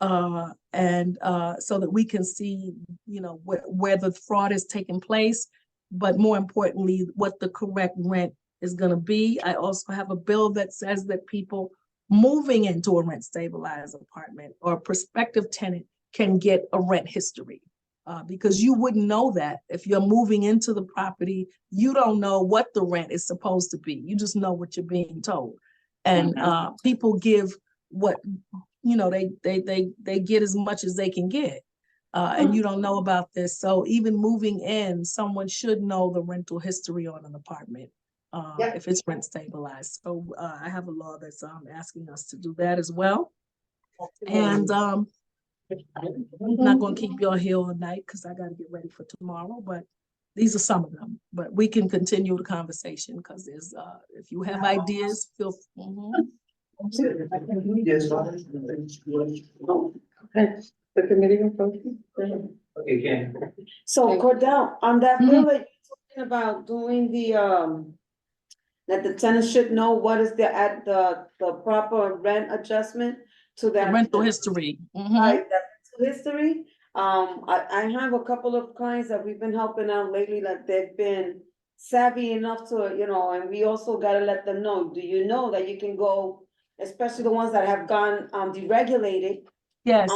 and so that we can see, you know, where the fraud is taking place, but more importantly, what the correct rent is going to be. I also have a bill that says that people moving into a rent stabilized apartment or a prospective tenant can get a rent history. Because you wouldn't know that if you're moving into the property, you don't know what the rent is supposed to be. You just know what you're being told. And people give what, you know, they get as much as they can get. And you don't know about this. So even moving in, someone should know the rental history on an apartment if it's rent stabilized. So I have a law that's asking us to do that as well. And I'm not going to keep y'all here all night because I got to get ready for tomorrow, but these are some of them. But we can continue the conversation because there's, if you have ideas, feel The committee approach. Okay, Ken. So Cordell, on that bill that you're talking about doing the, that the tenants should know what is the proper rent adjustment to that. rental history. Right, that rental history. I have a couple of clients that we've been helping out lately, that they've been savvy enough to, you know, and we also gotta let them know, do you know that you can go, especially the ones that have gone deregulated. Yes.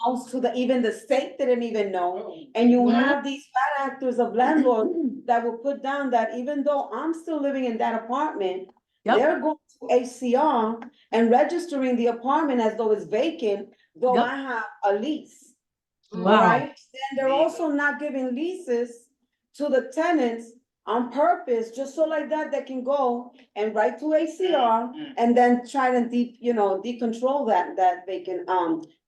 Also even the state didn't even know, and you have these bad actors of landlords that will put down that even though I'm still living in that apartment, they're going to HCR and registering the apartment as though it's vacant, though I have a lease. Wow. Right? And they're also not giving leases to the tenants on purpose, just so like that, they can go and write to ACR and then try to decontrol that vacant,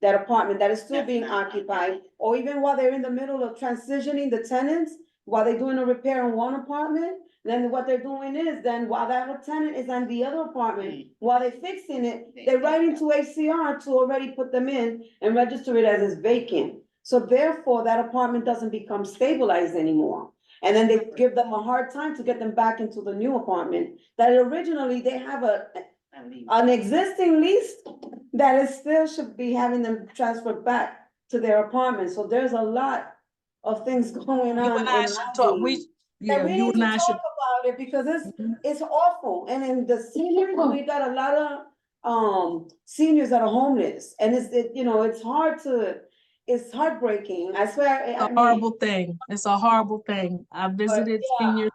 that apartment that is still being occupied, or even while they're in the middle of transitioning the tenants, while they're doing a repair on one apartment, then what they're doing is then while that tenant is on the other apartment, while they're fixing it, they're writing to ACR to already put them in and register it as it's vacant. So therefore, that apartment doesn't become stabilized anymore. And then they give them a hard time to get them back into the new apartment that originally they have an existing lease that is still should be having them transferred back to their apartment. So there's a lot of things going on. You and I should talk. We need to talk about it because it's awful. And in the seniors, we got a lot of seniors that are homeless, and it's heartbreaking. I swear. It's a horrible thing. It's a horrible thing. I visited seniors.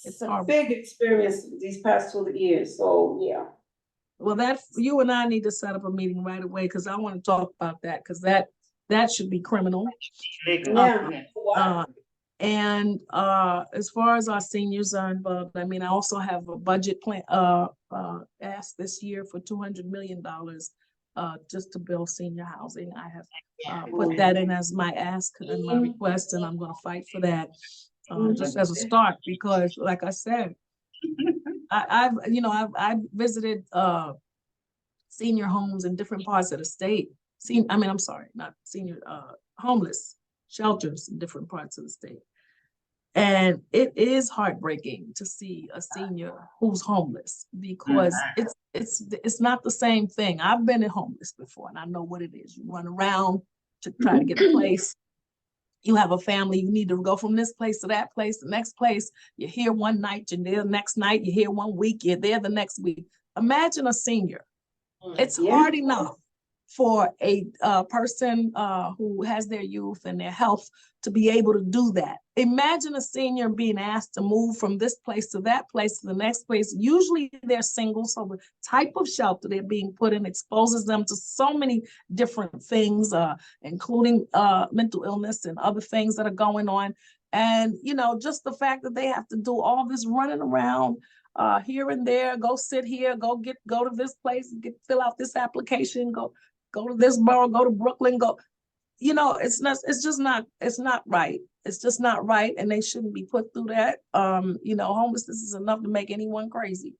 It's a big experience these past 2 years. So yeah. Well, you and I need to set up a meeting right away, because I want to talk about that, because that should be criminal. Yeah. And as far as our seniors are involved, I mean, I also have a budget plan, asked this year for $200 million just to build senior housing. I have put that in as my ask and my request, and I'm gonna fight for that. Just as a start, because like I said, I've visited senior homes in different parts of the state. I'm sorry, not senior, homeless shelters in different parts of the state. And it is heartbreaking to see a senior who's homeless, because it's not the same thing. I've been homeless before, and I know what it is. You run around to try to get a place. You have a family, you need to go from this place to that place, the next place. You're here one night, you're there the next night, you're here one week, you're there the next week. Imagine a senior. It's hard enough for a person who has their youth and their health to be able to do that. Imagine a senior being asked to move from this place to that place to the next place. Usually they're single, so the type of shelter they're being put in exposes them to so many different things, including mental illness and other things that are going on. And, just the fact that they have to do all this running around here and there, go sit here, go to this place, fill out this application, go to this borough, go to Brooklyn, it's not right. It's just not right. And they shouldn't be put through that. Homelessness is enough to make anyone crazy.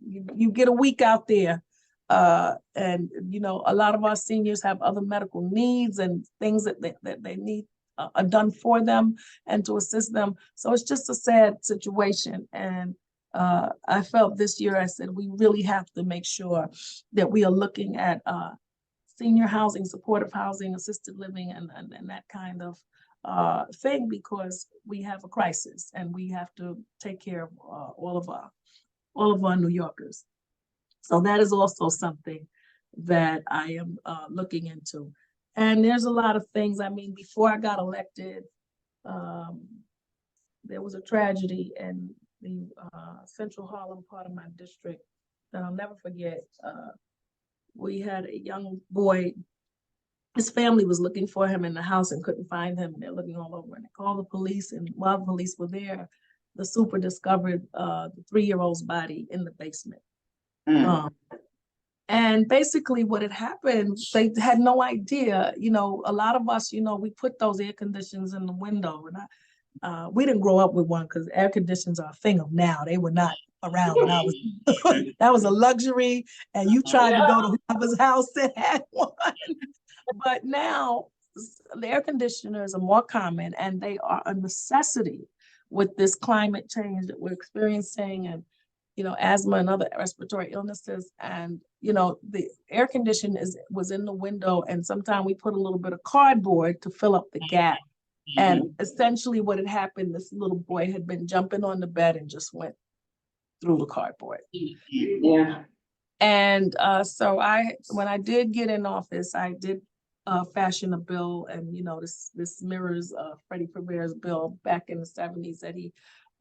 You get a week out there. And a lot of our seniors have other medical needs and things that they need are done for them and to assist them. So it's just a sad situation. And I felt this year, I said, we really have to make sure that we are looking at senior housing, supportive housing, assisted living, and that kind of thing, because we have a crisis and we have to take care of all of our New Yorkers. So that is also something that I am looking into. And there's a lot of things. I mean, before I got elected, there was a tragedy in the Central Harlem part of my district that I'll never forget. We had a young boy. His family was looking for him in the house and couldn't find him. They're looking all over, and they called the police. And while the police were there, the super discovered the 3-year-old's body in the basement. And basically what had happened, they had no idea. A lot of us, we put those air conditioners in the window, and we didn't grow up with one because air conditioners are a thing of now. They were not around when I was, that was a luxury, and you tried to go to whoever's house that had one. But now the air conditioners are more common, and they are a necessity with this climate change that we're experiencing, and asthma and other respiratory illnesses. And the air conditioner was in the window, and sometimes we put a little bit of cardboard to fill up the gap. And essentially what had happened, this little boy had been jumping on the bed and just went through the cardboard. Yeah. And so when I did get in office, I did fashion a bill, and this mirrors Freddie Prever's bill back in the 70s that he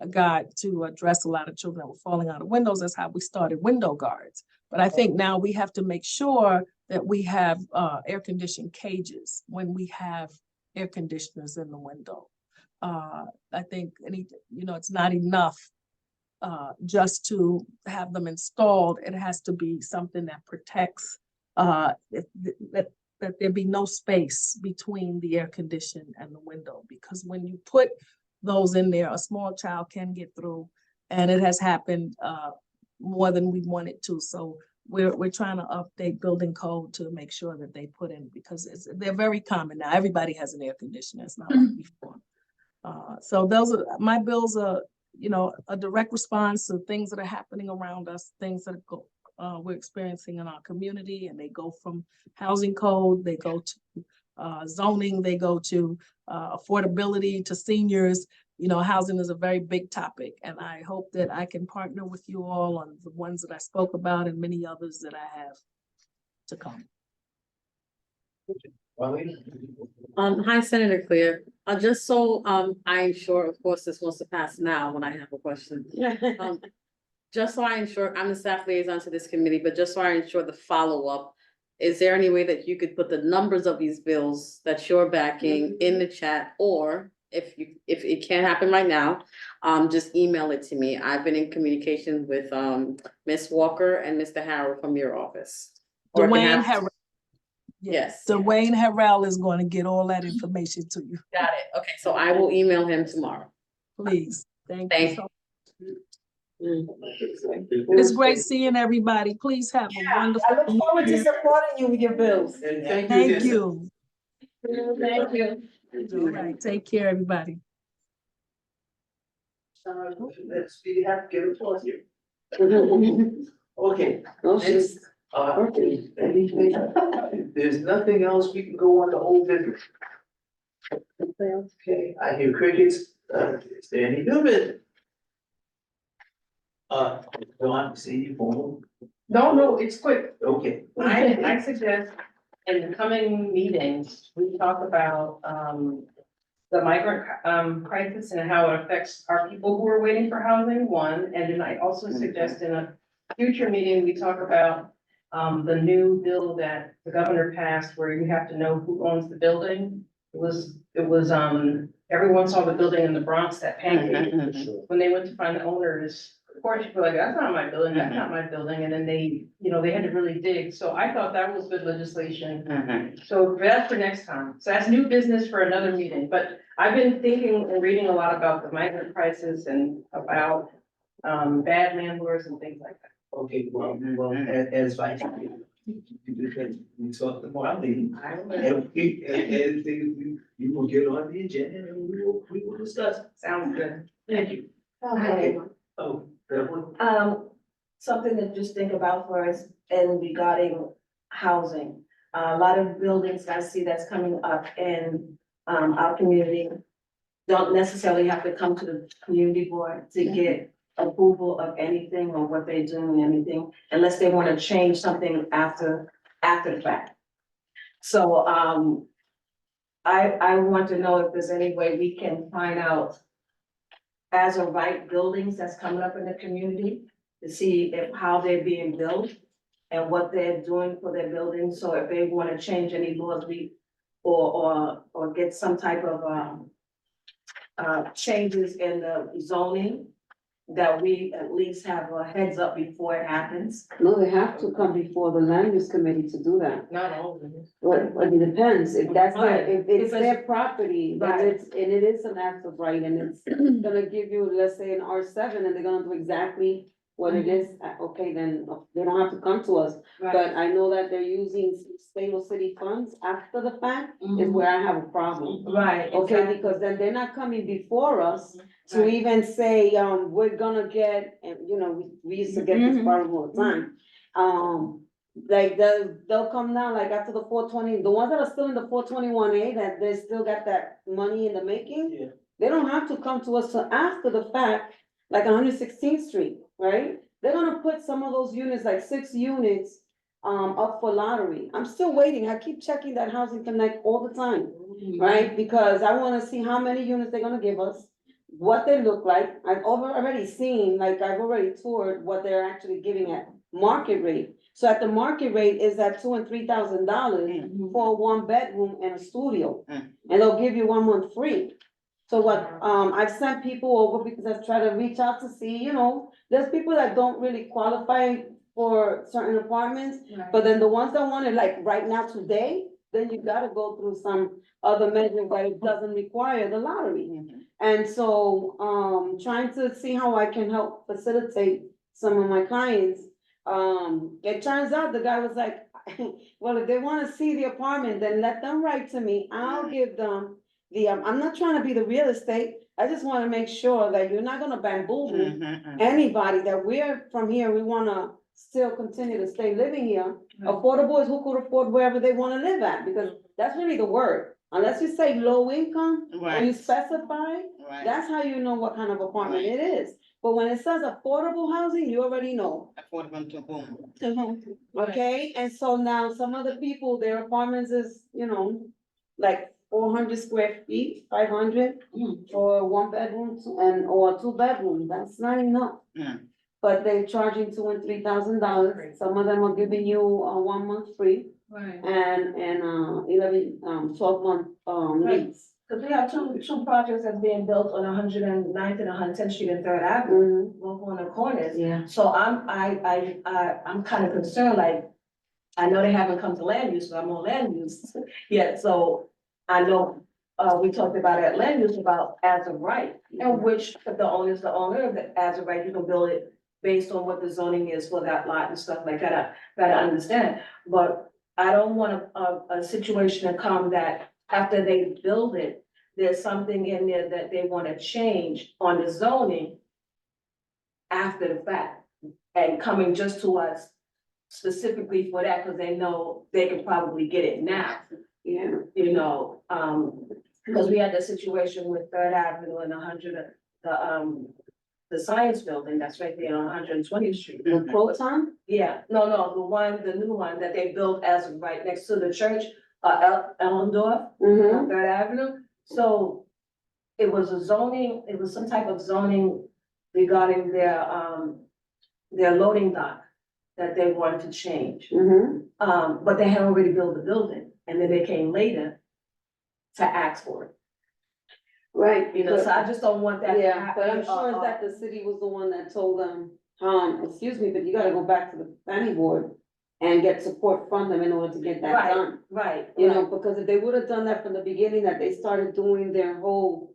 got to address a lot of children that were falling out of windows. That's how we started window guards. But I think now we have to make sure that we have air-conditioned cages when we have air conditioners in the window. I think it's not enough just to have them installed. It has to be something that protects that there be no space between the air condition and the window, because when you put those in there, a small child can get through, and it has happened more than we wanted to. So we're trying to update building code to make sure that they put in, because they're very common now. Everybody has an air conditioner. It's not like before. So those are my bills. Are a direct response to things that are happening around us, things that we're experiencing in our community, and they go from housing code, they go to zoning, they go to affordability, to seniors. Housing is a very big topic, and I hope that I can partner with you all on the ones that I spoke about and many others that I have to come. Hi, Senator Clear. Just so I'm sure, of course, this wants to pass now when I have a question. just so I ensure, I'm the staff liaison to this committee, but just so I ensure the follow-up, is there any way that you could put the numbers of these bills that you're backing in the chat? Or if it can't happen right now, just email it to me. I've been in communication with, Ms. Walker and Mr. Harrell from your office. Or it can Dwayne have- Harrell. Yes. Dwayne Harrell is going to get all that information to you, Got it. Okay, so I will email him tomorrow. please. Thank Thank you so. It's great seeing everybody. Please have a wonderful. I look forward to supporting you with your bills. And thank you. Thank Lisa. you. Thank you. All right, take care, everybody. Let's be happy, get a pause here. Okay, next, if there's nothing else, we can go on to old business. Okay, I hear crickets, is there any new business? John, see you phone, No, it's quick. okay. I suggest in the coming meetings, we talk about, the migrant, crisis and how it affects our people who are waiting for housing, one. And then I also suggest in a future meeting, we talk about, the new bill that the governor passed where you have to know who owns the building. It was, everyone saw the building in the Bronx that pancake. When they went to find the owners, of course, you feel like, that's not my building, that's not my building, and then they, they had to really dig, so I thought that was good legislation. So that's for next time, so that's new business for another meeting, but I've been thinking and reading a lot about the migrant crisis and about, bad landlords and things like that. Okay, well, as vice chair, we talk tomorrow, meeting. And you will get on the agenda and we will discuss. Sounds good. Thank you. Okay. Oh, Beverly? Something to just think about for us and regarding housing. A lot of buildings I see that's coming up in, our community don't necessarily have to come to the community board to get approval of anything or what they're doing, anything, unless they want to change something after the fact. So, I want to know if there's any way we can find out as of right buildings that's coming up in the community to see how they're being built and what they're doing for their buildings. So if they want to change any laws, or get some type of, changes in the zoning, that we at least have a heads up before it happens. No, they have to come before the land use committee to do that. Not all of them. Well, it depends, if that's Right. if it's their property, then Right. and it is an act of right, and it's gonna give you, let's say, an R7, and they're gonna do exactly what it is, okay, then they don't have to come to us. But I know that they're using stable city funds after the fact, is Mhm. where I have a problem. Right, Okay, exactly. because then they're not coming before us to Right. even say, we're gonna get, and we used to get this Mhm. problem all the time. Like they'll come down like after the 420, the ones that are still in the 421A, that they still got that money in the making. Yeah. They don't have to come to us till after the fact, like 116th Street, right? They're gonna put some of those units, like 6 units, up for lottery. I'm still waiting. I keep checking that Housing Connect all the time, right? Because I wanna see how many units they're gonna give us, what they look like. I've already seen, like, I've already toured what they're actually giving at market rate. So at the market rate is at $2,000 and $3,000 for a 1-bedroom and a studio. And they'll give you 1 month free. So what, I've sent people over because I've tried to reach out to see, there's people that don't really qualify for certain apartments. But then the ones that want it like right now today, then you gotta go through some other measure where it doesn't require the lottery. And so, trying to see how I can help facilitate some of my clients. It turns out the guy was like, well, if they wanna see the apartment, then let them write to me. I'll give them I'm not trying to be the real estate. I just wanna make sure that you're not gonna bamboozle anybody, that we're from here, we wanna still continue to stay living here. Affordable is who could afford wherever they wanna live at, because that's really the word. Unless you say low income, or you specify, that's how you know what kind of apartment it is. But when it says affordable housing, you already know. Affordable to whom? Okay, and so now some of the people, their apartments is, like 400 square feet, 500 for 1 bedroom or 2 bedroom, that's not enough. but they're charging $2,000 and $3,000. Some of them are giving you, 1 month free Right. and, 12 month, Right. lease. Cause we have two projects that's being built on 109th and 110th Street and Third Avenue, both on the corners. Yeah. So I'm kind of concerned, like, I know they haven't come to land use, but I'm on land use yet, so I know, we talked about at land use about as of right, and which if the owner's the owner of the as of right, you can build it based on what the zoning is for that lot and stuff like that, I gotta understand, but I don't want a situation to come that after they build it, there's something in there that they wanna change on the zoning after the fact, and coming just to us specifically for that, cause they know they can probably get it now. Yeah. You know, because we had the situation with Third Avenue and 100, the science building that's right there on 120th Street. The Proton? Yeah, no, the new one that they built as of right next to the church, Ellendorf, Mm-hmm. on Third Avenue. So it was it was some type of zoning regarding their loading dock that they wanted to change. Mm-hmm. But they had already built the building, and then they came later to ask for it, Right. you know, so I just don't want that to Yeah, happen. but I'm sure that the city was the one that told them, excuse me, but you gotta go back to the planning board and get support from them in order to get that Right. done. Right, You know, because if they would have done that from the beginning, that they started doing their whole,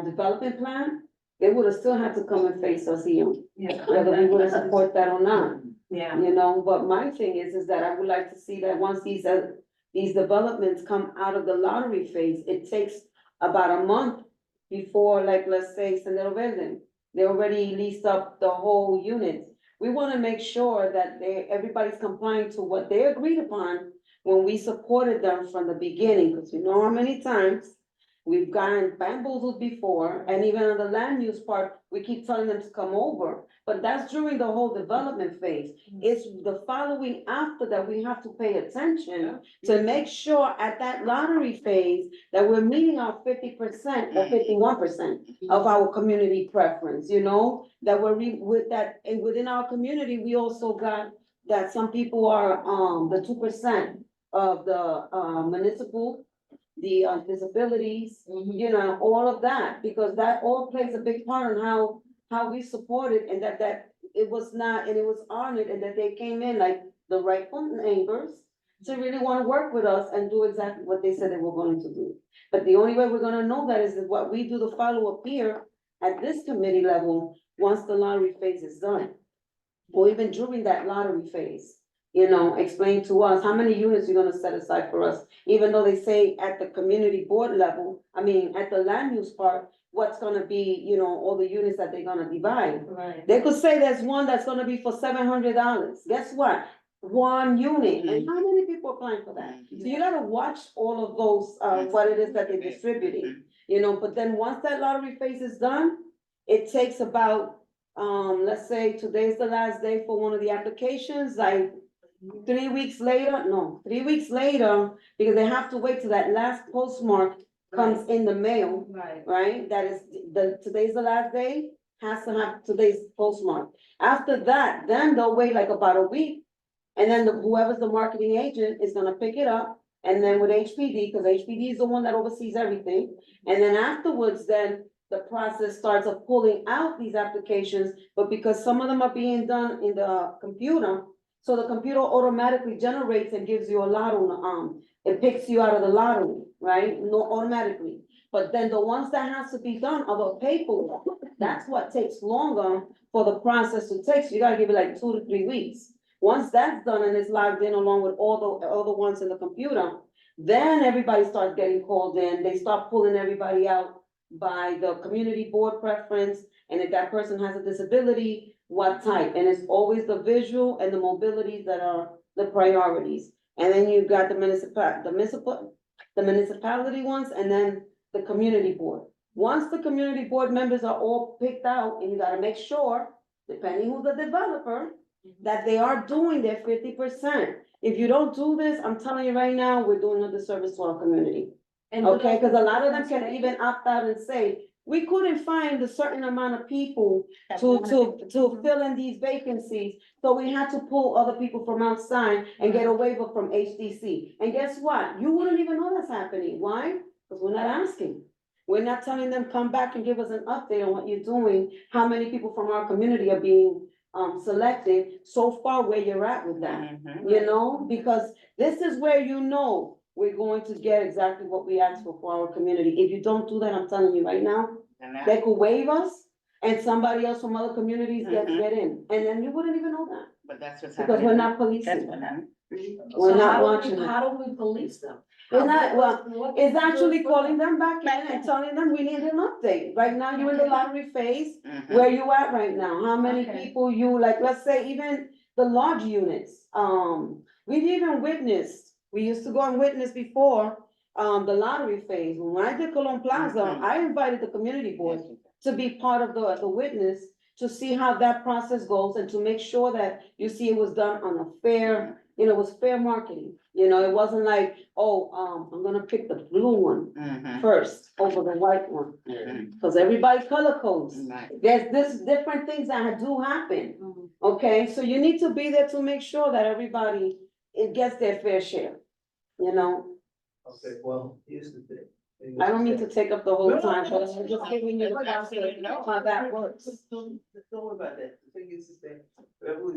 development plan, they would have still had to come and face us here, yeah. whether we would have support that or not. Yeah, You know, but my thing is that I would like to see that once these developments come out of the lottery phase, it takes about a month before, like, let's say, Sendero Verde, they already leased up the whole unit. We wanna make sure that everybody's complying to what they agreed upon when we supported them from the beginning, because you know how many times we've gotten bamboozled before, and even on the land use part, we keep telling them to come over. But that's during the whole development phase. It's the following after that we have to pay attention to make sure at that lottery phase that we're meeting our 50% or 51% of our community preference, you know? That with that, and within our community, we also got that some people are, the 2% of the, municipal, the disabilities, you know, all of that, because that all plays a big part in how we supported, and that it was not, and it was honored, and that they came in like the rightful neighbors to really want to work with us and do exactly what they said they were going to do. But the only way we're gonna know that is what we do the follow-up here at this committee level, once the lottery phase is done. Or even during that lottery phase, you know, explain to us how many units you're gonna set aside for us. Even though they say at the community board level, I mean, at the land use part, what's gonna be, you know, all the units that they're gonna divide. right. They could say there's one that's gonna be for $700. Guess what? One unit, and how many people applying for that? So you gotta watch all of those, what it is that they're distributing, you know, but then once that lottery phase is done, it takes about, let's say today's the last day for one of the applications, like 3 weeks later, no, 3 weeks later, because they have to wait till that last postmark comes in the mail, Right, right? That is, today's the last day, has to have today's postmark. After that, then they'll wait like about a week. And then whoever's the marketing agent is gonna pick it up, and then with HPD, because HPD is the one that oversees everything. And then afterwards, then the process starts of pulling out these applications, but because some of them are being done in the computer, so the computer automatically generates and gives you a lotto, it picks you out of the lottery, right? No, automatically. But then the ones that has to be done are the paperwork. That's what takes longer for the process to take. So you gotta give it like 2 to 3 weeks. Once that's done and it's logged in along with all the other ones in the computer, then everybody starts getting called in. They start pulling everybody out by the community board preference. And if that person has a disability, what type? And it's always the visual and the mobilities that are the priorities. And then you've got the municipality ones, and then the community board. Once the community board members are all picked out, and you gotta make sure, depending who's the developer, that they are doing their 50%. If you don't do this, I'm telling you right now, we're doing a disservice to our community. and Okay, because a lot of them can even opt out and say, we couldn't find a certain amount of people to fill in these vacancies. So we had to pull other people from outside and get a waiver from HDC. And guess what? You wouldn't even know that's happening. Why? Because we're not asking. We're not telling them, come back and give us an update on what you're doing, how many people from our community are being selected, so far where you're at with that. You know, because this is where you know we're going to get exactly what we asked for our community. If you don't do that, I'm telling you right now, they could waive us and somebody else from other communities get in, and then you wouldn't even know that, But that's what's because happening. we're not That's policing. what happened. We're So not how do watching we- it. How do we police them? We're not, well, What- it's actually calling them back in and telling them we need an update. Right now, you're in the lottery phase. Mhm. Where you at right now? How many Okay. people you, like, let's say even the large units, we've even witnessed, we used to go and witness before, the lottery phase. When I did Cologne Plaza, Mhm. I invited the community board to be part of the witness, to see how that process goes and to make sure that you see it was done on a fair, you know, it was fair marketing. You know, it wasn't like, oh, I'm gonna pick the blue one Mhm. first over the white one, Mhm. cause everybody color codes. Right. There's this different things that do happen, okay? So you need to be there to make sure that everybody, it gets their fair share, you know? Okay, well, here's the thing. I don't mean to take up the whole No, time, but no, I'm just giving you the concept of how that works. Don't worry about that. The thing is that,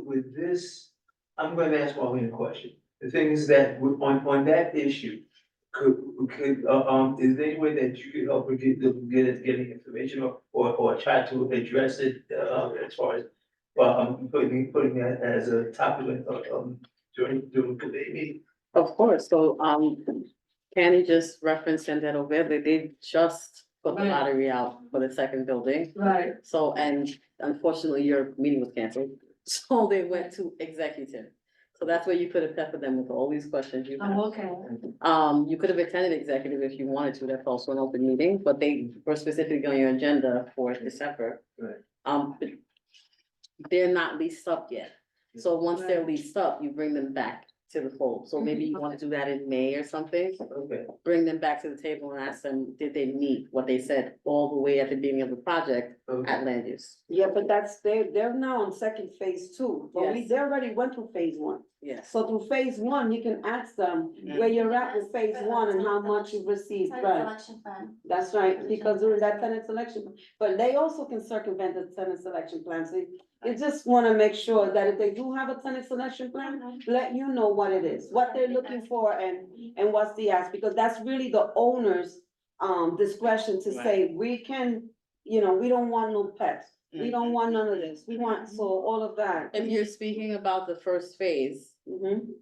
with this, I'm gonna ask Marlene a question. The thing is that on that issue, is there any way that you could help her getting information or try to address it, as far as, putting that as a topic, during the meeting? Of course, so, Candy just referenced that over there, they just put the Right. lottery out for the second building. Right. So, and unfortunately, your meeting was canceled, so they went to executive. So that's where you could have peppered them with all these questions you have. Oh, okay. You could have attended executive if you wanted to, that's also an open meeting, but they were specifically on your agenda for December. Right. But they're not leased up yet, so once they're leased up, you bring them back to the fold, so maybe you wanna do that in May or something. Okay. Bring them back to the table and ask them, did they meet what they said all the way at the beginning of the project Okay. at land use? Yeah, but they're now on second phase two, but Yes. they already went through phase one. Yes. So through phase one, you can ask them where you're at with phase one and how much you've received, right? That's right, because during that tenant selection, but they also can circumvent the tenant selection plan, so you just wanna make sure that if they do have a tenant selection plan, let you know what it is, what they're looking for and what's the ask, because that's really the owner's discretion to say, we can, you know, we don't want no pets. We don't want none of this, we want, so all of that. If you're speaking about the first phase,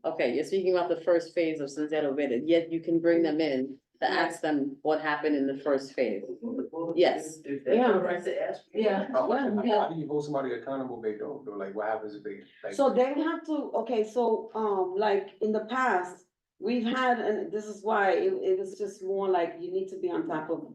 okay, you're speaking about the first phase of Sunset Vid, yet you can bring them in to ask them what happened in the first phase. Yes. If that's all right to ask. Yeah. How do you hold somebody accountable if they don't, though? Like, what happens if they, like? So they have to, okay, so, like, in the past, we've had, and this is why it was just more like you need to be on top of.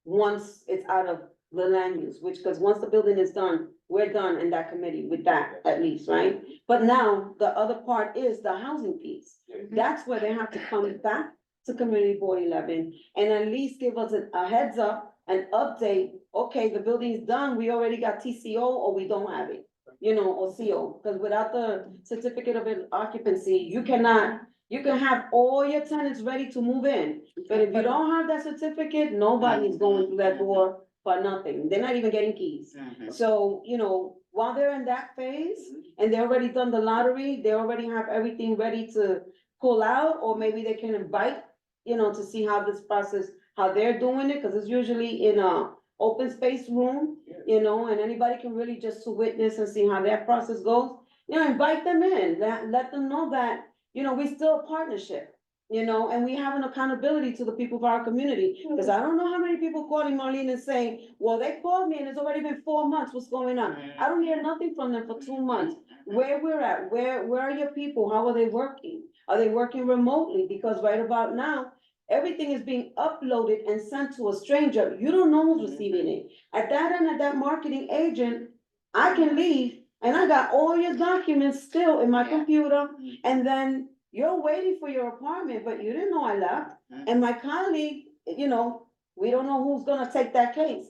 Once it's out of the land use, which, cause once the building is done, we're done in that committee with that at least, right? But now, the other part is the housing piece. That's where they have to come back to Community Board 11 and at least give us a heads up, an update. Okay, the building is done, we already got TCO or we don't have it, you know, or CO, because without the certificate of occupancy, you cannot, you can have all your tenants ready to move in. But if you don't have that certificate, nobody's going through that door for nothing. They're not even getting keys. Mhm. So, you know, while they're in that phase and they already done the lottery, they already have everything ready to pull out, or maybe they can invite, you know, to see how this process, how they're doing it, because it's usually in a open space room, you know, and anybody can really just to witness and see how that process goes. You know, invite them in, let them know that, you know, we still a partnership. You know, and we have an accountability to the people of our community, because I don't know how many people calling Marlene and saying, well, they called me and it's already been 4 months, what's going on? I don't hear nothing from them for 2 months. Where we're at, where are your people? How are they working? Are they working remotely? Because right about now, everything is being uploaded and sent to a stranger. You don't know who's receiving it. At that end, at that marketing agent, I can leave and I got all your documents still in my computer, and then you're waiting for your apartment, but you didn't know I left. And my colleague, you know, We don't know who's gonna take that case.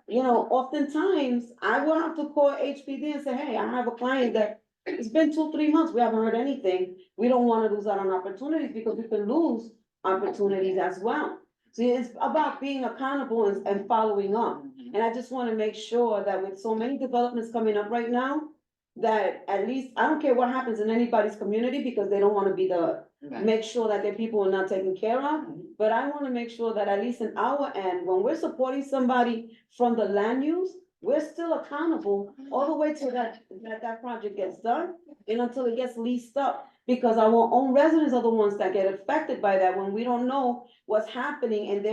You know, oftentimes, I will have to call HPD and say, hey, I have a client that, it's been 2, 3 months, we haven't heard anything. We don't wanna lose out on opportunities because we can lose opportunities as well. So it's about being accountable and following up. And I just wanna make sure that with so many developments coming up right now, that at least, I don't care what happens in anybody's community, because they don't wanna be the, Right. make sure that their people are not taken care of. But I wanna make sure that at least in our end, when we're supporting somebody from the land use, we're still accountable all the way to that project gets done and until it gets leased up. Because our own residents are the ones that get affected by that when we don't know what's happening and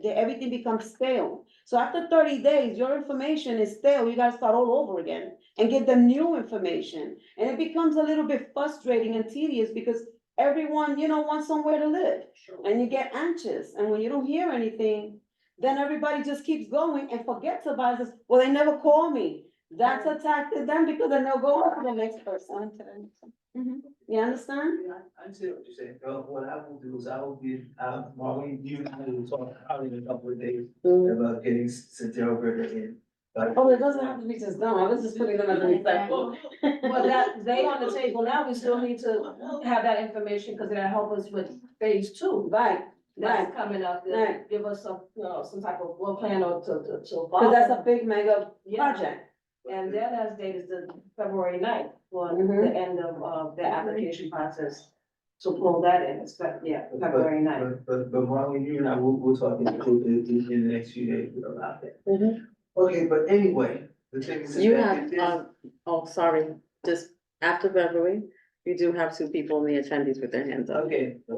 everything becomes stale. So after 30 days, your information is stale, you gotta start all over again and get them new information. And it becomes a little bit frustrating and tedious because everyone, you know, wants somewhere to live. And you get anxious, and when you don't hear anything, then everybody just keeps going and forgets about it, says, well, they never call me. That's a tactic then, because then they'll go on to the next person. You understand? Yeah, I see what you're saying. What I will do is I will give, Marlene, you and I will talk out in a couple of days about getting Cynthia River in. Oh, it doesn't have to be just done, I was just putting them as an example. But that, they on the table now, we still need to have that information, because it'll help us with phase 2. Right, That's coming up, to Right. give us some, you know, some type of work plan or to because that's a big mega Yeah. project. And their last date is the February 9th for Mhm. the end of their application process. To pull that in, February 9th. But Marlene, you and I, we'll talk in the next few days about that. Okay, but anyway, the thing is. You that have, if this- oh, sorry, just after Beverly, you do have 2 people in the attendees with their hands up. Okay. For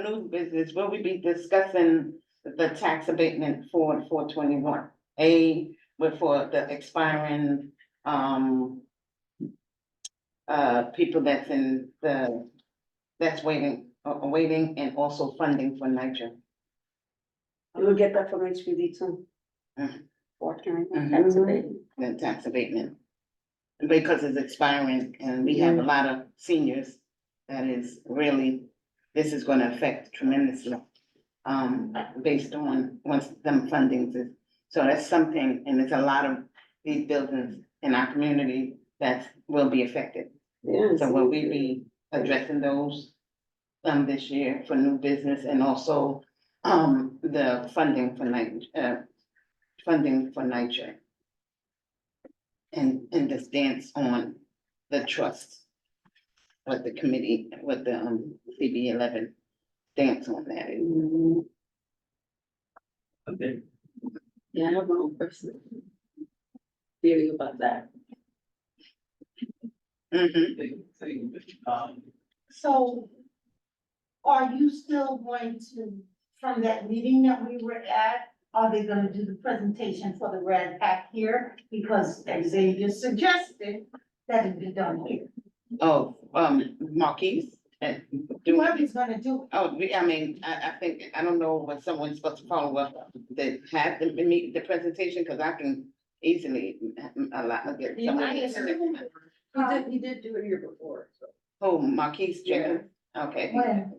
new business, will we be discussing the tax abatement for 421? For the expiring, people that's waiting and also funding for NYCHA. We'll get that from HPD too. Mhm. That's amazing. The tax abatement. Because it's expiring and we have a lot of seniors that is really, this is gonna affect tremendously. Based on once them fundings is, so that's something, and there's a lot of these buildings in our community that will be affected. Yes. So will we be addressing those this year for new business and also the funding for NYCHA? And this dance on the trust. With the committee, with the CB11 dance on that. Okay. Yeah, I have my own personal feeling about that. So are you still going to, from that meeting that we were at, are they gonna do the presentation for the Red Pack here? Because Xavier suggested that it be done here. Oh, Marquise. Whoever's gonna do it. Oh, I think, I don't know when someone's supposed to follow up, that have the presentation, cause I can easily get someone. He did do it here before, so. Oh, Marquise Jenkins, okay, When?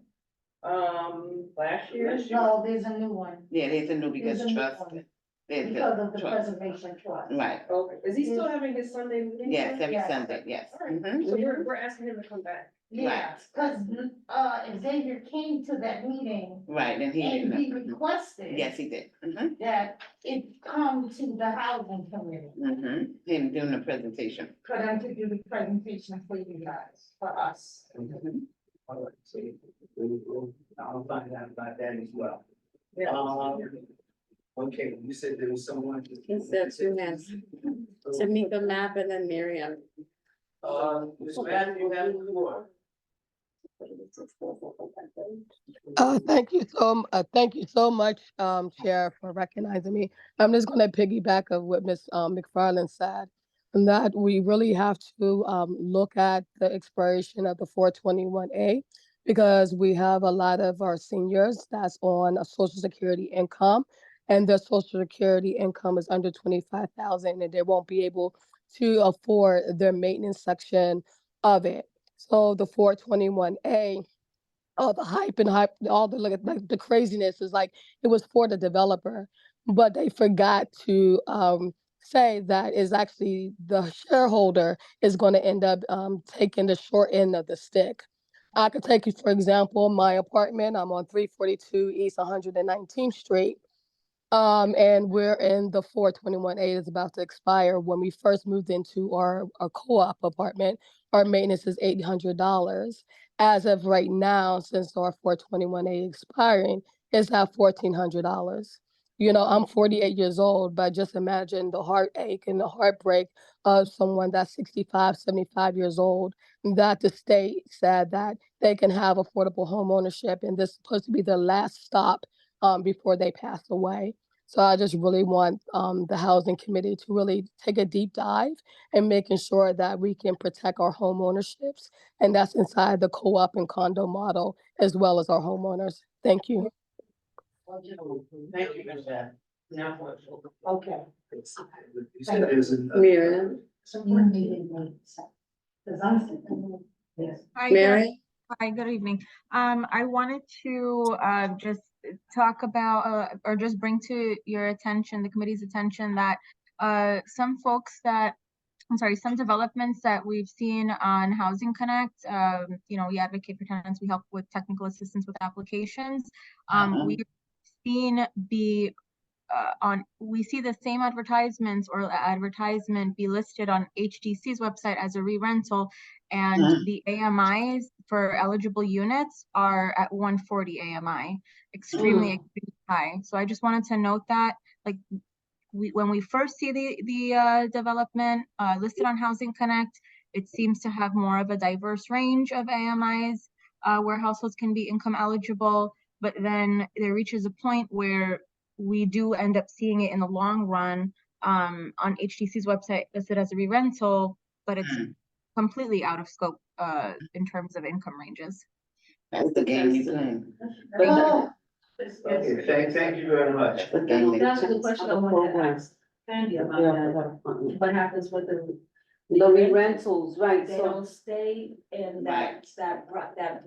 Last year. No, there's a new one yeah, there's a new because There's a new trust. one. There's because of the trust. preservation trust. Right, Okay, is he still having his Sunday meeting? yes, every Yes. Sunday, yes. Alright. Mhm. So we're asking him to come back. Yeah, cause Xavier came to that meeting Right, and he and he didn't, requested. yes, he did. Mhm. That it come to the housing committee Mhm. Him doing the presentation. for them to do the presentation for you guys, for us. Mhm. All right, so I'll find out about that as well. Okay, you said there was someone. He said 2 hands. Tamika Map and then Miriam. Ms. Madden, you have the floor. Thank you so much, Chair, for recognizing me. I'm just gonna piggyback of what Ms. McFarland said, and that we really have to, look at the expiration of the 421A, because we have a lot of our seniors that's on a social security income, and their social security income is under 25,000, and they won't be able to afford their maintenance section of it. So the 421A all the hype, all the like the craziness is like it was for the developer, but they forgot to say that is actually the shareholder is going to end up taking the short end of the stick. I could take you, for example, my apartment. I'm on 342 East 119th Street. And we're in the 421A is about to expire. When we first moved into our co-op apartment, our maintenance is $800. As of right now, since our 421A expiring, it's at $1,400. You know, I'm 48 years old, but just imagine the heartache and the heartbreak of someone that's 65, 75 years old, that the state said that they can have affordable home ownership, and this is supposed to be their last stop before they pass away. So I just really want the housing committee to really take a deep dive and making sure that we can protect our home ownerships. And that's inside the co-op and condo model, as well as our homeowners. Thank you. Thank you, Ms. Van. Now, Okay. you said there's a. Miriam, So you're meeting with, because I'm thinking, yes. Hi, Mary? Hi, good evening. I wanted to just talk about or just bring to your attention, the committee's attention, that some folks that some developments that we've seen on Housing Connect, you know, we advocate for tenants, we help with technical assistance with applications. We've seen we see the same advertisements or advertisement be listed on HDC's website as a re-rental, and the AMIs for eligible units are at 140 AMI, extremely high. So I just wanted to note that, like, when we first see the development listed on Housing Connect, it seems to have more of a diverse range of AMIs where households can be income eligible, but then there reaches a point where we do end up seeing it in the long run on HDC's website listed as a re-rental, but it's completely out of scope in terms of income ranges. That's the game you playing. Okay, thank you very much. The game they That's the playing. question I wanted to ask Sandy about that. What happens with the rentals, right, they so, don't stay in that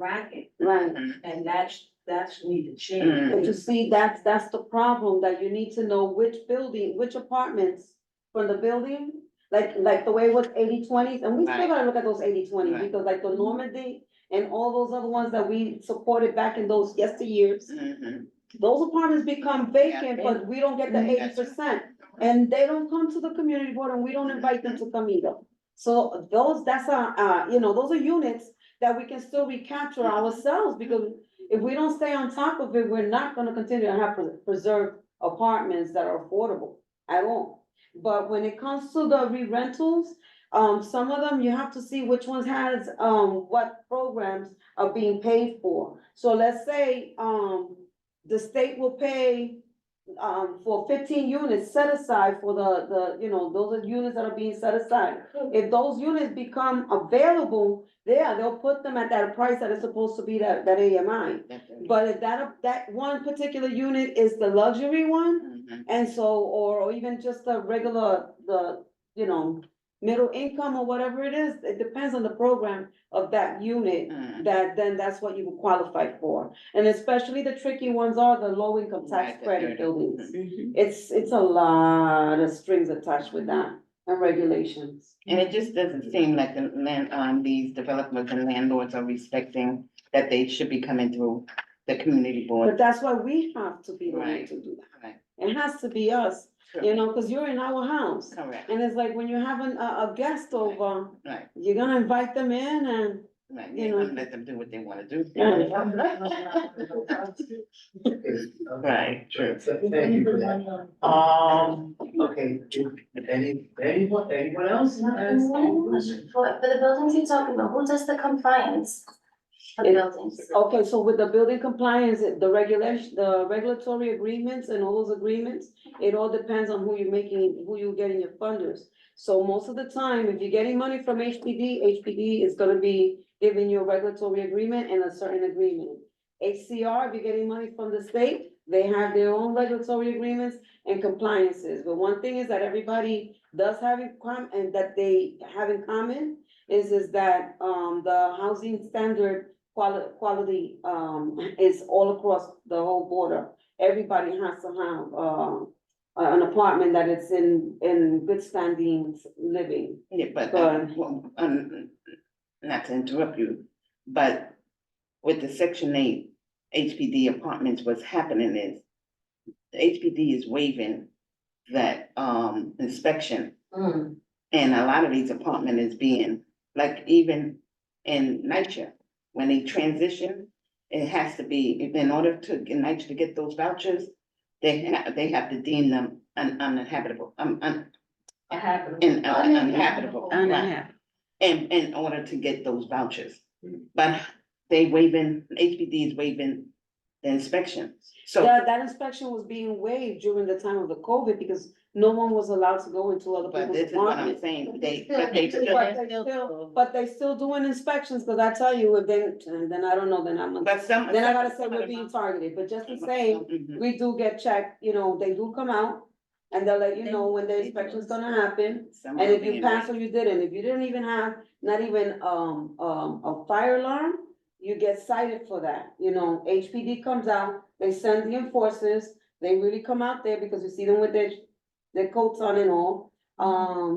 bracket, right. and that's need to change. Mm. But you see, that's the problem, that you need to know which building, which apartments from the building, like the way it was 80/20s, and we still Right. gotta look at those 80/20s, Right. because like the Normandy and all those other ones that we supported back in those yesteryears, those apartments become vacant, Yeah. but we don't get the 80%. And they don't come to the community board, and we don't invite them to come either. So that's you know, those are units that we can still recapture ourselves, because if we don't stay on top of it, we're not gonna continue to have preserved apartments that are affordable at all. But when it comes to the re-rentals, some of them, you have to see which ones has, what programs are being paid for. So let's say, the state will pay, for 15 units set aside for you know, those are units that are being set aside. If those units become available, they'll put them at that price that is supposed to be that AMI. But if that one particular unit is the luxury one, and so, or even just the regular, you know, middle income or whatever it is, it depends on the program of that unit, then that's what you would qualify for. And especially the tricky ones are the low income tax credit buildings. It's a lot of strings attached with that, and regulations. And it just doesn't seem like the these developers and landlords are respecting that they should be coming through the community But board. that's why we have to be the one Right. to do that. Right. It has to be us, you know, cause you're in our house. Correct. And it's like when you're having a guest over, Right. you're gonna invite them in and, Right. you You're know. gonna let them do what they wanna do. Right, sure, thank you for that. Okay, anyone else? For the buildings you're talking about, who does the compliance for the buildings? Okay, so with the building compliance, the regulation, the regulatory agreements and all those agreements, it all depends on who you're getting your funders. So most of the time, if you're getting money from HPD is gonna be giving you a regulatory agreement and a certain agreement. HCR, if you're getting money from the state, they have their own regulatory agreements and compliances. But one thing is that everybody does have in common, and that they have in common is that, the housing standard quality, is all across the whole border. Everybody has to have, an apartment that it's in good standings living. Yeah, but, Go ahead. not to interrupt you, but with the Section 8 HPD apartments, what's happening is the HPD is waiving that, inspection. Mm. And a lot of these apartment is being, like even in NYCHA, when they transition, it has to be, in order to get NYCHA to get those vouchers, they have to deem them uninhabitable, uninhabitable. Right. And in order to get those vouchers. But HPD is waiving the inspection. So, That inspection was being waived during the time of the COVID because no one was allowed to go into other but people's this is what I'm apartments. saying, But they still doing inspections, cause I tell you, if then I don't know, then I'm, but some. then I gotta say we're being targeted, but just the same, Mhm. we do get checked, they do come out. And they'll let you know when the inspection's gonna happen, Some and are if you being pass or waived. you didn't, if you didn't even have, not even, a fire alarm, you get cited for that, HPD comes out, they send the enforcers, they really come out there because you see them with their coats on and all.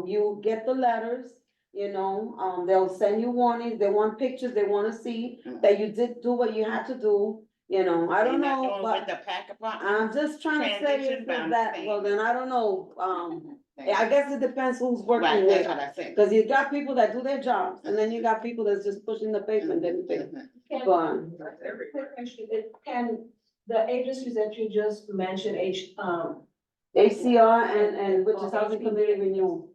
You get the letters, they'll send you warnings, they want pictures, they wanna see that you did do what you had to do, I don't They're not know, doing but. with the pack apartment. I'm just trying to say Transition, is but I'm that, saying- well, then I don't know, I guess it depends who's working Right, that's with. what I said. Cause you got people that do their jobs, and then you got people that's just pushing the pavement, then they, but. Quick question, can the agencies that you just mentioned, HCR and which is Housing Community Renewal.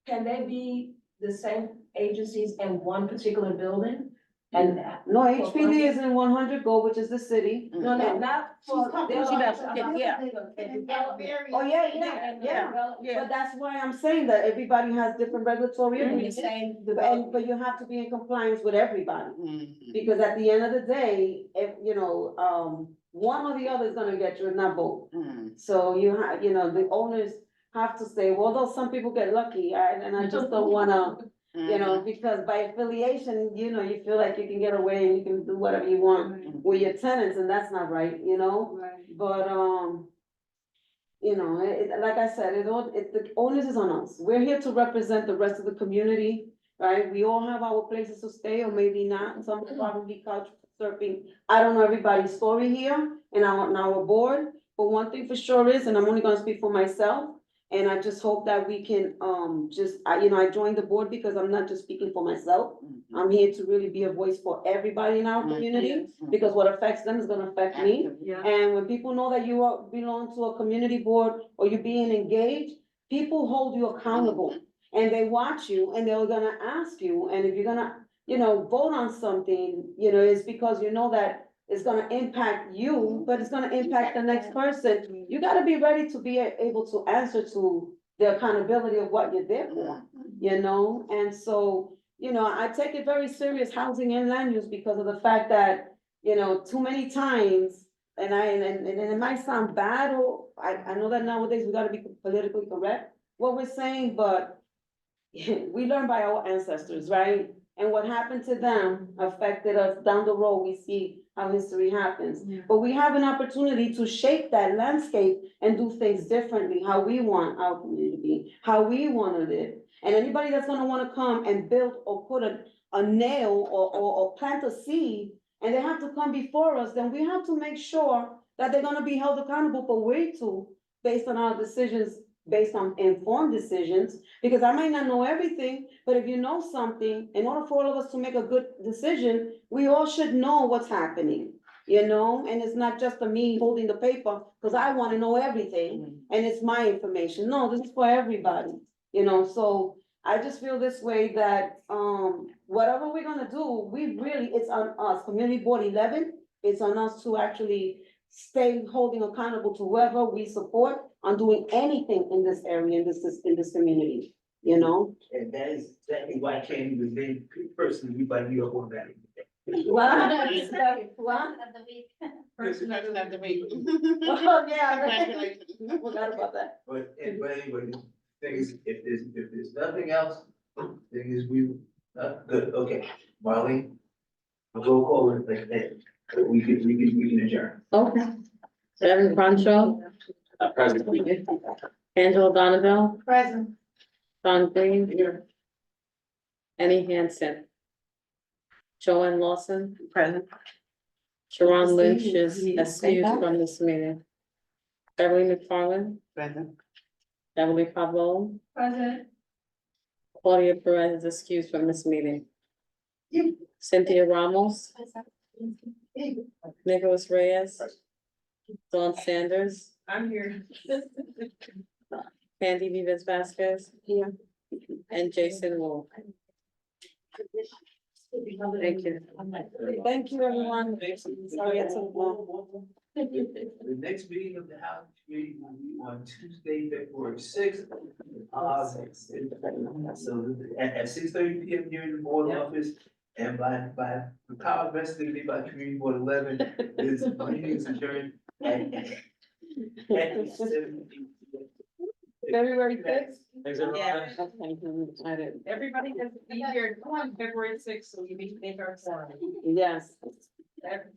can they be the same agencies in one particular building? And, No, HPD is in 100 Go, which is the city. no, not for. She's talking they're about- like- yeah. Oh, yeah, but that's why I'm saying that everybody has different regulatory agreements. But you have to be in compliance with everybody. Mhm. Because at the end of the day, if, one or the other is gonna get you, not both. Mhm. So the owners have to say, well, though some people get lucky, and I just don't wanna, Mhm. because by affiliation, you feel like you can get away and you can do whatever you want with your tenants, and that's not right, But, like I said, the onus is on us. We're here to represent the rest of the community, right? We all have our places to stay, or maybe not, some will probably couch surfing. I don't know everybody's story here in our board, but one thing for sure is, and I'm only gonna speak for myself, and I just hope that we can, I joined the board because I'm not just speaking for myself. I'm here to really be a voice for everybody in our community, because what affects them is gonna affect me. Yeah. And when people know that you belong to a community board or you're being engaged, people hold you accountable. And they watch you and they're gonna ask you, and if you're gonna, vote on something, it's because you know that it's gonna impact you, but it's gonna impact the next person. You gotta be ready to be able to answer to the accountability of what you're there for, And so, I take it very serious, housing and land use, because of the fact that, too many times, and it might sound bad, or I know that nowadays we gotta be politically correct, what we're saying, but we learn by our ancestors, right? And what happened to them affected us down the road. We see how history happens. But we have an opportunity to shape that landscape and do things differently, how we want our community to be, how we wanna live. And anybody that's gonna wanna come and build or put a nail or plant a seed, and they have to come before us, then we have to make sure that they're gonna be held accountable for way too, based on our decisions, based on informed decisions, because I might not know everything, but if you know something, in order for all of us to make a good decision, we all should know what's happening, and it's not just a me holding the paper, because I wanna know everything, and it's my information. No, this is for everybody, so I just feel this way that, whatever we're gonna do, it's on us, Community Board 11, it's on us to actually stay holding accountable to whoever we support on doing anything in this area, in this community, And that is exactly why I can't even name personally, but you are on that. What? Of the week. Person of the week. Oh, yeah. Congratulations. Forgot about that. But anyway, thing is, if there's nothing else, thing is good, okay, Marlene? a roll call and we can adjourn. Okay. Evan Cronshaw, Present. Angela Donovan, Present. Don Green. Annie Hanson. Joanne Lawson. Present. Sharon Lynch is excused from this meeting. Beverly McFarland, Present. Beverly Pablo, President. Claudia Perez is excused from this meeting. Cynthia Ramos, Nicholas Reyes, Dawn Sanders, I'm here. Candy Vivas Vasquez. Here. And Jason Wu. Thank you. Thank you, everyone. Sorry it took long. The next meeting of the House Committee will be on Tuesday, February sixth. So at 6:30 p.m. here in the board office, and by the power vested in me by Community Board 11, this meeting is adjourned at 7:00 p.m. February 6th? Thanks, Yeah. everyone. I didn't. Everybody has to be here on February 6th, so we need to make our. Yes. Every